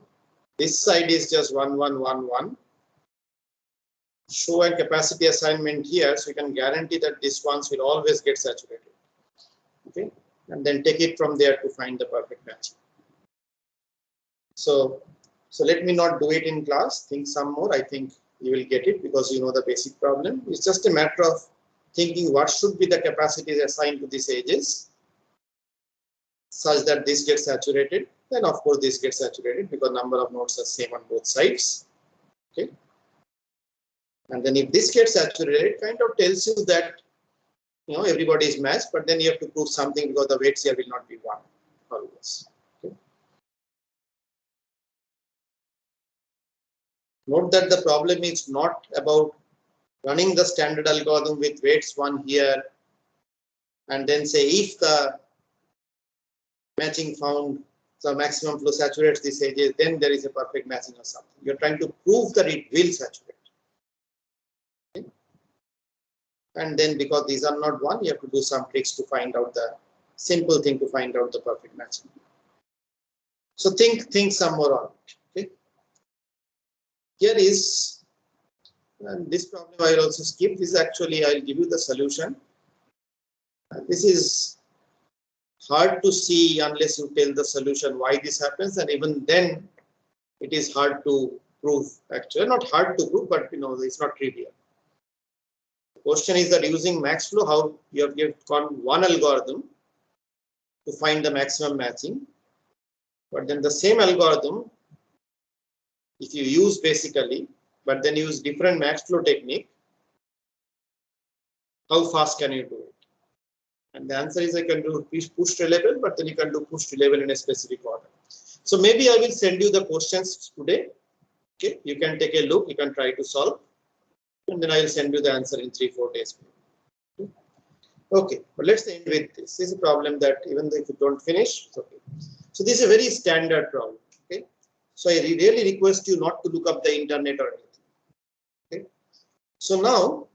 this side is just 1, 1, 1, 1. Show and capacity assignment here, so you can guarantee that these ones will always get saturated. Okay, and then take it from there to find the perfect match. So let me not do it in class. Think some more. I think you will get it because you know the basic problem. It's just a matter of thinking what should be the capacities assigned to these edges such that this gets saturated. Then of course this gets saturated because number of nodes are same on both sides. Okay. And then if this gets saturated, it kind of tells you that everybody is matched, but then you have to prove something because the weights here will not be 1 always. Okay. Note that the problem is not about running the standard algorithm with weights 1 here and then say if the matching found So maximum flow saturates these edges, then there is a perfect matching or something. You're trying to prove that it will saturate. Okay. And then because these are not one, you have to do some tricks to find out the simple thing to find out the perfect matching. So think some more on it. Okay. Here is, and this problem I will also skip. This is actually, I'll give you the solution. This is hard to see unless you tell the solution why this happens, and even then it is hard to prove. Actually, not hard to prove, but it's not trivial. The question is that using max flow, how you have got one algorithm to find the maximum matching, but then the same algorithm, if you use basically, but then use different max flow technique, how fast can you do it? And the answer is I can do push to level, but then you can do push to level in a specific order. So maybe I will send you the questions today. Okay, you can take a look, you can try to solve, and then I will send you the answer in 3-4 days. Okay, but let's end with this. This is a problem that even if you don't finish, it's okay. So this is a very standard problem. Okay, so I really request you not to look up the internet or anything. Okay, so now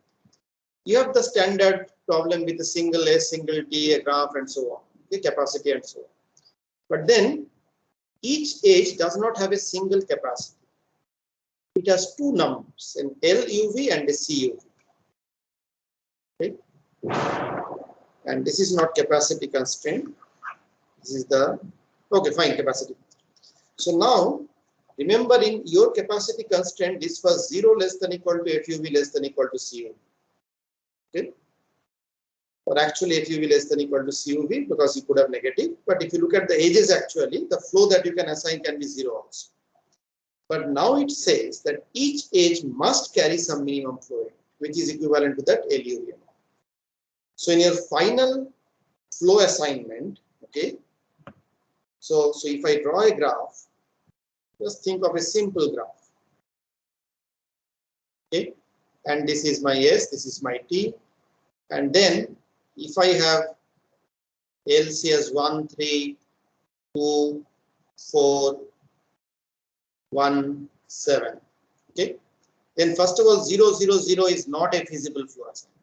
you have the standard problem with a single S, single T, a graph, and so on, okay, capacity and so on. But then each edge does not have a single capacity. It has two numbers, an LUV and a CUV. Okay. And this is not capacity constraint. This is the, okay, fine, capacity. So now, remember in your capacity constraint, this was 0 less than equal to FUV less than equal to CUV. Okay. Or actually FUV less than equal to CUV because you could have negative. But if you look at the edges, actually, the flow that you can assign can be 0 also. But now it says that each edge must carry some minimum flow, which is equivalent to that LUV. So in your final flow assignment, okay, so if I draw a graph, just think of a simple graph. Okay, and this is my S, this is my T, and then if I have LC as 1, 3, 2, 4, 1, 7. Okay, then first of all, 0, 0, 0 is not a feasible flow assignment.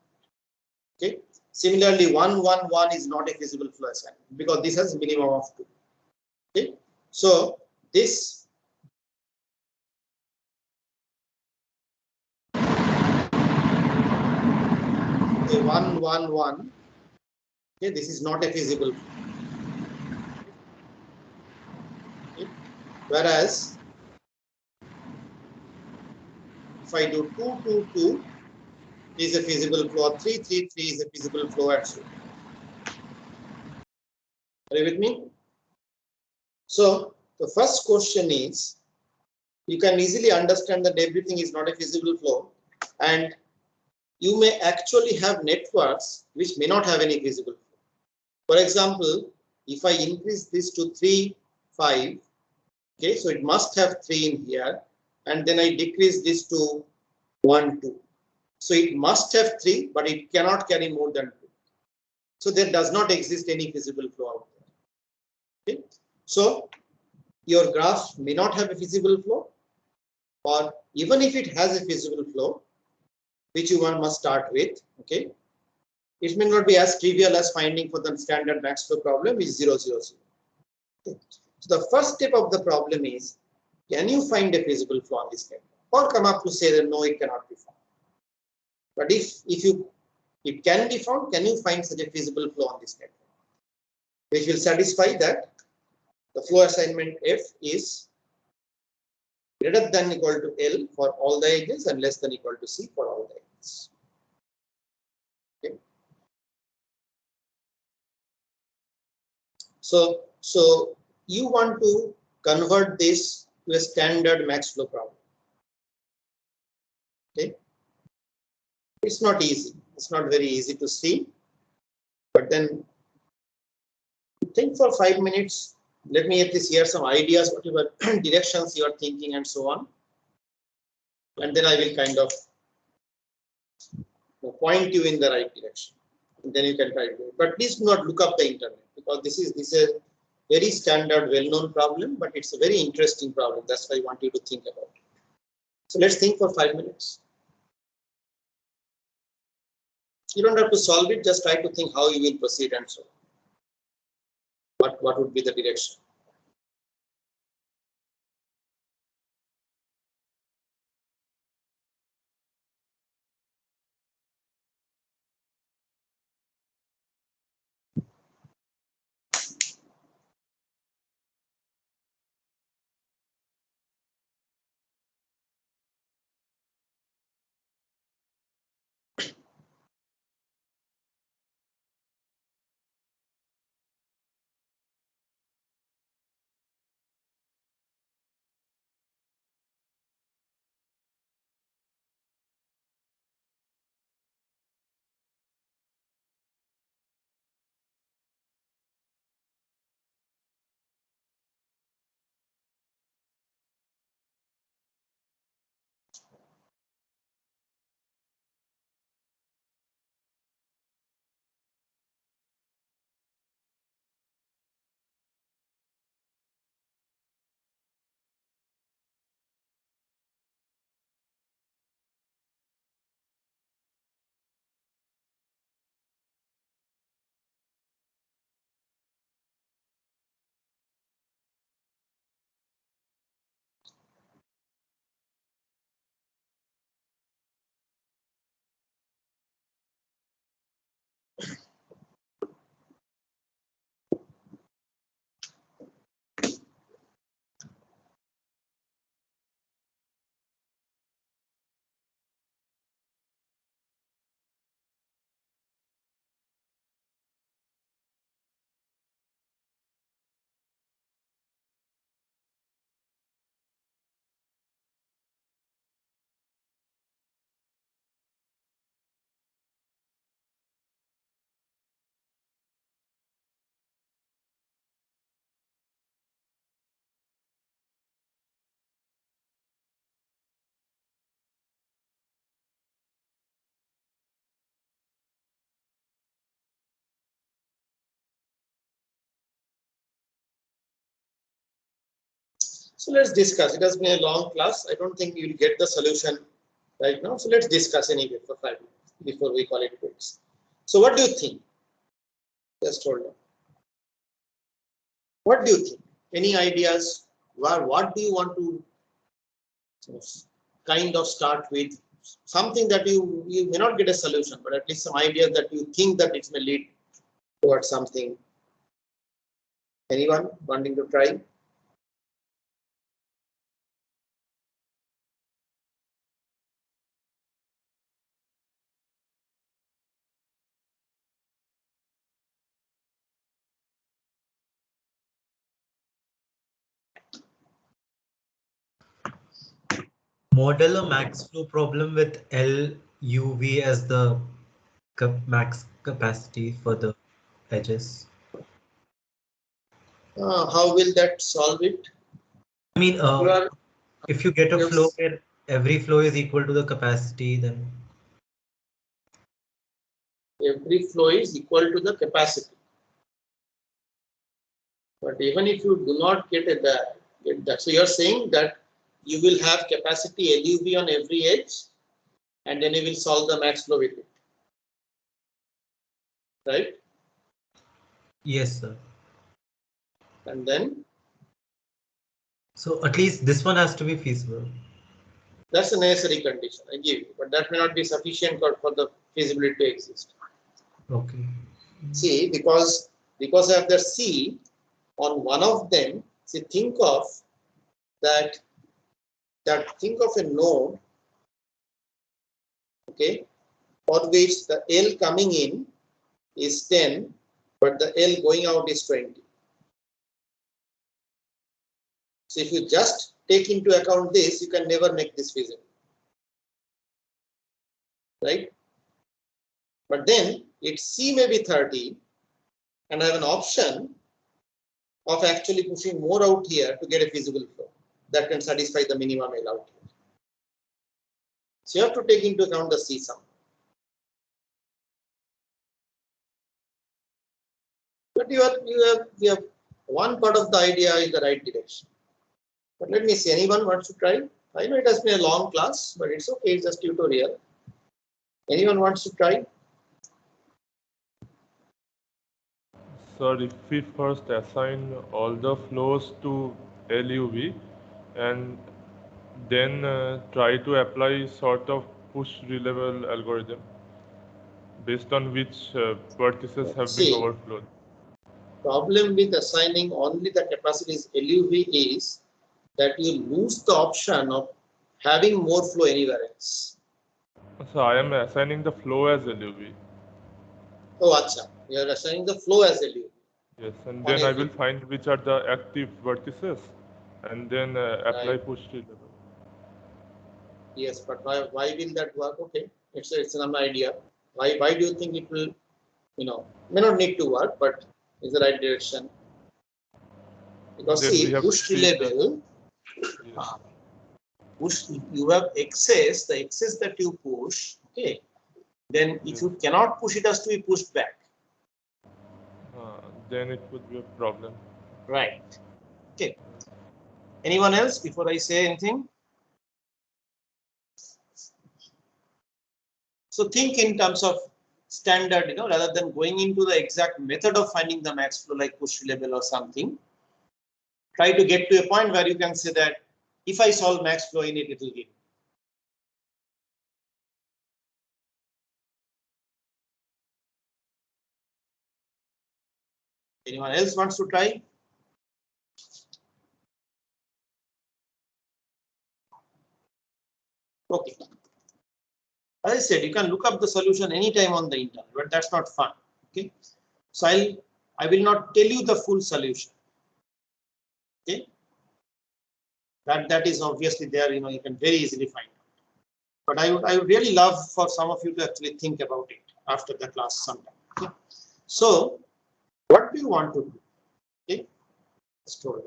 Okay, similarly, 1, 1, 1 is not a feasible flow assignment because this has minimum of 2. Okay, so this okay, 1, 1, 1. Okay, this is not a feasible flow. Okay. Whereas if I do 2, 2, 2 is a feasible flow, 3, 3, 3 is a feasible flow, and so on. Are you with me? So the first question is, you can easily understand that everything is not a feasible flow, and you may actually have networks which may not have any feasible flow. For example, if I increase this to 3, 5, okay, so it must have 3 in here, and then I decrease this to 1, 2. So it must have 3, but it cannot carry more than 2. So there does not exist any feasible flow out there. Okay, so your graph may not have a feasible flow, or even if it has a feasible flow, which you must start with, okay, it may not be as trivial as finding for the standard max flow problem is 0, 0, 0. Okay. So the first step of the problem is, can you find a feasible flow on this network, or come up to say that no, it cannot be found. But if it can be found, can you find such a feasible flow on this network, which will satisfy that the flow assignment F is greater than equal to L for all the edges and less than equal to C for all the edges. Okay. So you want to convert this to a standard max flow problem. Okay. It's not easy. It's not very easy to see, but then think for 5 minutes. Let me at least hear some ideas, whatever directions you are thinking and so on. And then I will kind of point you in the right direction. And then you can try to do it. But please do not look up the internet, because this is Very standard, well-known problem, but it's a very interesting problem. That's why I want you to think about it. So let's think for 5 minutes. You don't have to solve it, just try to think how you will proceed and so on. What would be the direction? So let's discuss. It has been a long class. I don't think you'll get the solution right now. So let's discuss anyway for 5 minutes before we call it quits. So what do you think? Just hold on. What do you think? Any ideas? What do you want to kind of start with? Something that you may not get a solution, but at least some idea that you think that it may lead towards something. Anyone wanting to try? Model a max flow problem with LUV as the max capacity for the edges. How will that solve it? I mean, are- if you get a Yes. flow where every flow is equal to the capacity, then Every flow is equal to the capacity. But even if you do not get that, so you're saying that you will have capacity LUV on every edge, and then you will solve the max flow with it, right? yes, sir. And then So at least this one has to be feasible. that's a necessary condition, I give you, but that may not be sufficient for the feasibility to exist. Okay. See, because I have the C on one of them, see, think of think of a node, okay, for which the L coming in is 10, but the L going out is 20. So if you just take into account this, you can never make this feasible, right? But then its C may be 30, and I have an option of actually pushing more out here to get a feasible flow that can satisfy the minimum L out here. So you have to take into account the C sum. But you have one part of the idea is the right direction. But let me see, anyone wants to try? I know it has been a long class, but it's okay, it's just tutorial. Anyone wants to try? Sir, if we first assign all the flows to LUV and then try to apply sort of push reliable algorithm based on which vertices have been See, overflowed. problem with assigning only the capacities LUV is that you lose the option of having more flow anywhere else. So I am assigning the flow as LUV. Oh, acha, you are assigning the flow as LUV. Yes, and On then I LUV. will find which are the active vertices and then apply Right. push reliable. Yes, but why will that work? Okay, it's an idea. Why do you think it will, may not need to work, but is the right direction? Because Then we see, have push to see the reliable, yes. push, if you have excess, the excess that you push, okay, then if Yes. you cannot push, it has to be pushed back. Then it would be a problem. Right. Okay. Anyone else before I say anything? So think in terms of standard, rather than going into the exact method of finding the max flow like push reliable or something. Try to get to a point where you can say that if I solve max flow in it, it will give. Anyone else wants to try? Okay. As I said, you can look up the solution anytime on the internet, but that's not fun. Okay. So I will not tell you the full solution. Okay. That is obviously there, you can very easily find out. But I would really love for some of you to actually think about it after the class sometime. Okay. So what do you want to do? Okay. Store.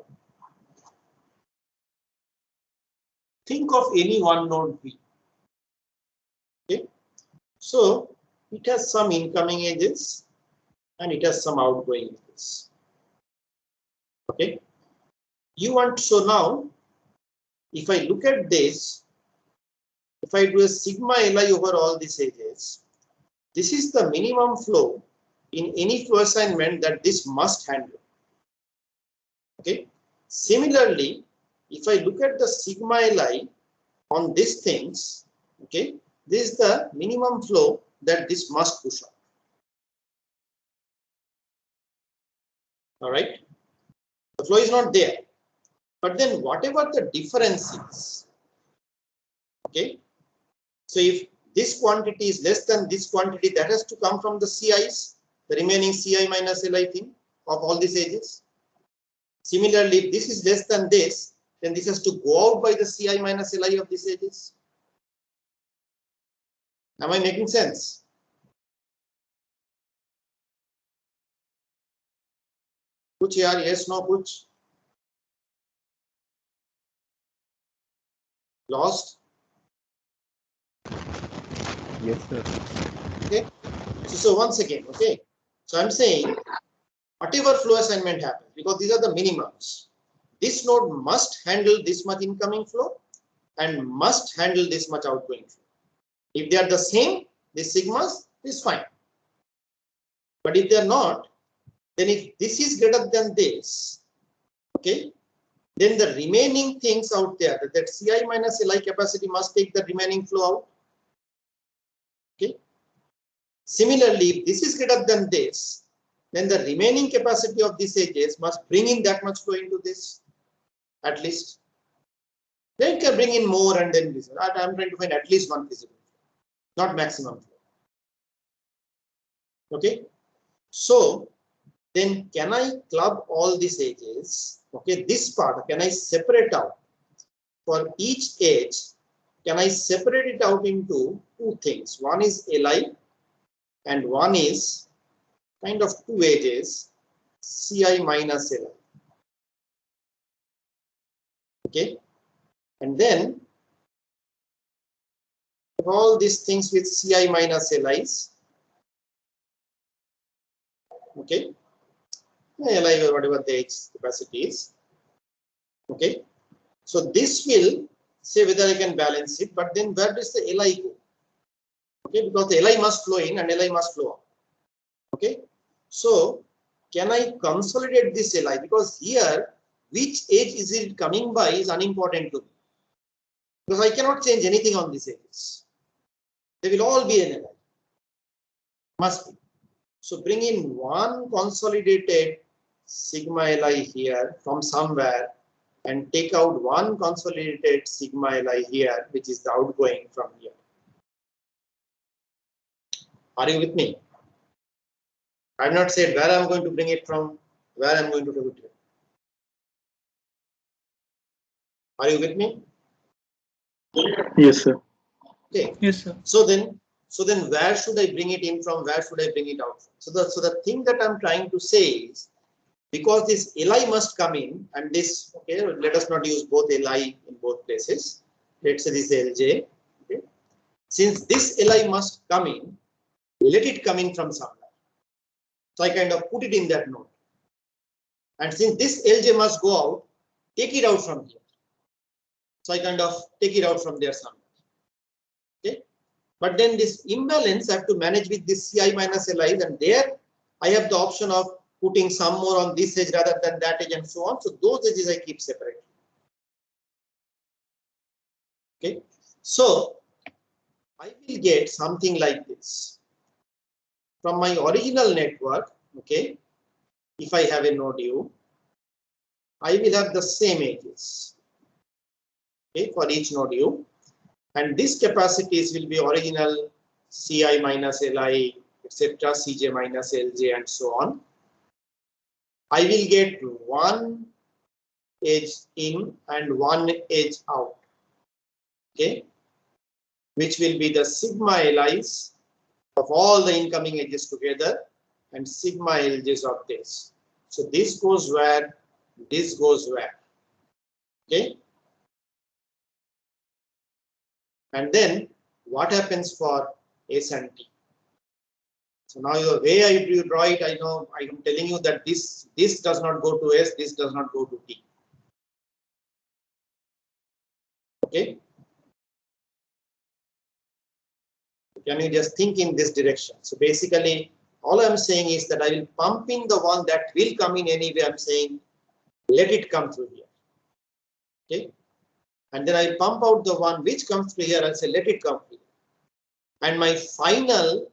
Think of any one node V. Okay. So it has some incoming edges and it has some outgoing edges. Okay. So now, if I look at this, if I do a sigma Li over all these edges, this is the minimum flow in any flow assignment that this must handle. Okay. Similarly, if I look at the sigma Li on these things, okay, this is the minimum flow that this must push out. All right. The flow is not there. But then whatever the difference is, okay, so if this quantity is less than this quantity, that has to come from the CIs, the remaining CI minus Li thing of all these edges. Similarly, if this is less than this, then this has to go out by the CI minus Li of these edges. Am I making sense? Kuch yaar, yes, no, kuch? Lost? Yes, sir. Okay. So once again, okay. So I'm saying whatever flow assignment happens, because these are the minimums, this node must handle this much incoming flow and must handle this much outgoing flow. If they are the same, these sigmas is fine. But if they are not, then if this is greater than this, okay, then the remaining things out there, that CI minus Li capacity must take the remaining flow out. Okay. Similarly, if this is greater than this, then the remaining capacity of these edges must bring in that much flow into this, at least. Then it can bring in more and then this. I'm trying to find at least one feasible flow, not maximum flow. Okay. So then can I club all these edges? Okay, this part, can I separate out? For each edge, can I separate it out into two things? One is Li and one is kind of two edges, Ci minus Li. Okay, and then all these things with Ci minus Li's. Okay, Li, whatever the H capacity is. Okay. So this will say whether I can balance it, but then where does the Li go? Okay, because the Li must flow in and Li must flow out. Okay. So can I consolidate this Li? Because here, which edge is it coming by is unimportant to me. Because I cannot change anything on these edges. They will all be an Li. Must be. So bring in one consolidated sigma Li here from somewhere and take out one consolidated sigma Li here, which is the outgoing from here. Are you with me? I have not said where I am going to bring it from, where I am going to do it. Are you with me? Yes, sir. Okay. Yes, sir. So then where should I bring it in from? Where should I bring it out from? So the thing that I'm trying to say is, because this Li must come in, and this, okay, let us not use both Li in both places. Let's say this Lj. Okay. Since this Li must come in, let it come in from somewhere. So I kind of put it in that node. And since this Lj must go out, take it out from here. So I kind of take it out from there somewhere. Okay. But then this imbalance I have to manage with this Ci minus Li's, and there I have the option of putting some more on this edge rather than that edge and so on. So those edges I keep separate. Okay. So I will get something like this. From my original network, okay, if I have a node U, I will have the same edges, okay, for each node U. And these capacities will be original Ci minus Li, etc., Cj minus Lj, and so on. I will get one edge in and one edge out, okay, which will be the sigma Li's of all the incoming edges together and sigma Lj's of this. So this goes where, this goes where, okay. And then what happens for S and T? So now the way I draw it, I know I am telling you that this does not go to S, this does not go to T. Okay. Can you just think in this direction? So basically, all I'm saying is that I will pump in the one that will come in anyway. I'm saying let it come through here. Okay. And then I pump out the one which comes through here and say let it come through. And my final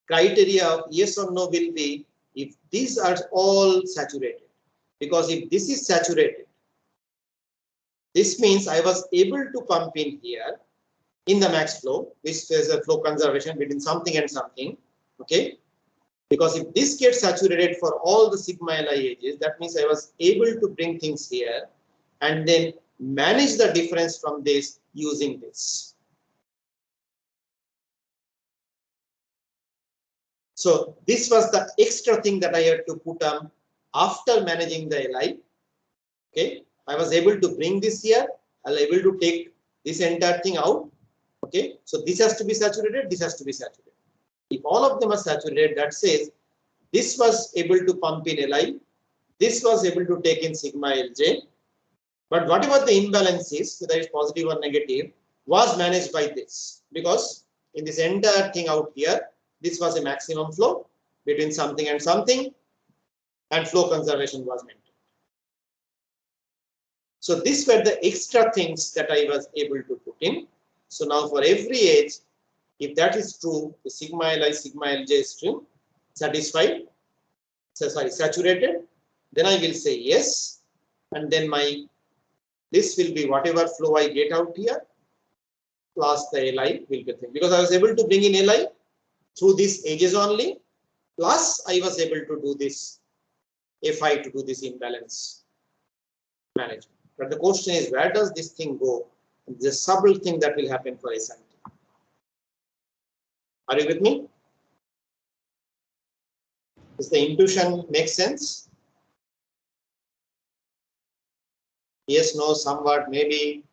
criteria of yes or no will be if these are all saturated. Because if this is saturated, this means I was able to pump in here in the max flow, which is a flow conservation between something and something. Okay. Because if this gets saturated for all the sigma Li edges, that means I was able to bring things here and then manage the difference from this using this. So this was the extra thing that I had to put on after managing the Li. Okay, I was able to bring this here. I was able to take this entire thing out. Okay, so this has to be saturated. This has to be saturated. If all of them are saturated, that says this was able to pump in Li. This was able to take in sigma Lj. But whatever the imbalance is, whether it's positive or negative, was managed by this. Because in this entire thing out here, this was a maximum flow between something and something, and flow conservation was maintained. So these were the extra things that I was able to put in. So now for every edge, if that is true, the sigma Li, sigma Lj is true, satisfied, so sorry, saturated, then I will say yes, and then my this will be whatever flow I get out here plus the Li will be the thing, because I was able to bring in Li through these edges only, plus I was able to do this Fi to do this imbalance management. But the question is, where does this thing go? The subtle thing that will happen for S and T. Are you with me? Does the intuition make sense? Yes, no, somewhat, maybe,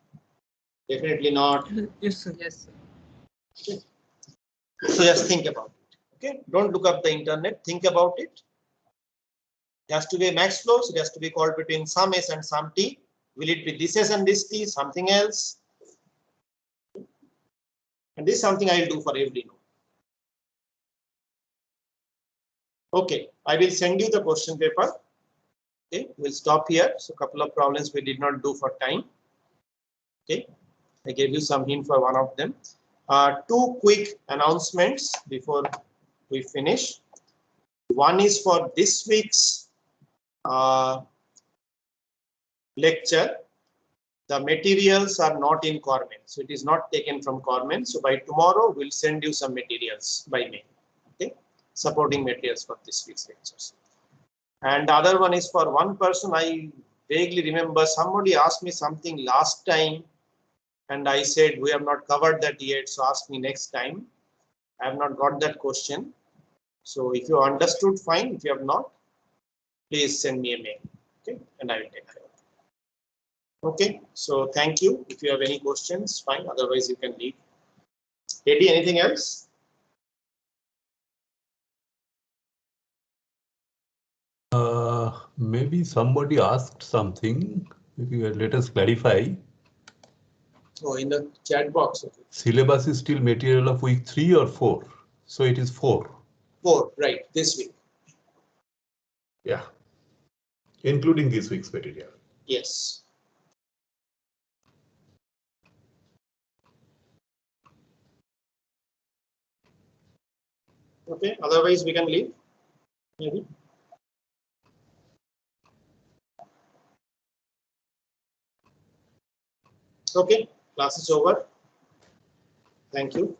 definitely not. Yes, sir. Yes, sir. Okay. So just think about it. Okay, don't look up the internet. Think about it. It has to be a max flow, so it has to be called between some S and some T. Will it be this S and this T, something else? And this is something I will do for every node. Okay, I will send you the question paper. Okay, we'll stop here. So a couple of problems we did not do for time. Okay, I gave you some hint for one of them. Two quick announcements before we finish. One is for this week's lecture. The materials are not in Cormen, so it is not taken from Cormen. So by tomorrow, we'll send you some materials by mail. Okay, supporting materials for this week's lectures. And the other one is for one person. I vaguely remember somebody asked me something last time, and I said we have not covered that yet. So ask me next time. I have not got that question. So if you understood, fine. If you have not, please send me a mail. Okay, and I will take care of it. Okay, so thank you. If you have any questions, fine. Otherwise, you can leave. Eddie, anything else? Maybe somebody asked something. Maybe let us clarify. Oh, in the chat box. Okay. Syllabus is still material of week 3 or 4. So it is 4. 4, right, this week. Yeah. Including this week's material. Yes. Okay, otherwise we can leave. Maybe. Okay, class is over. Thank you.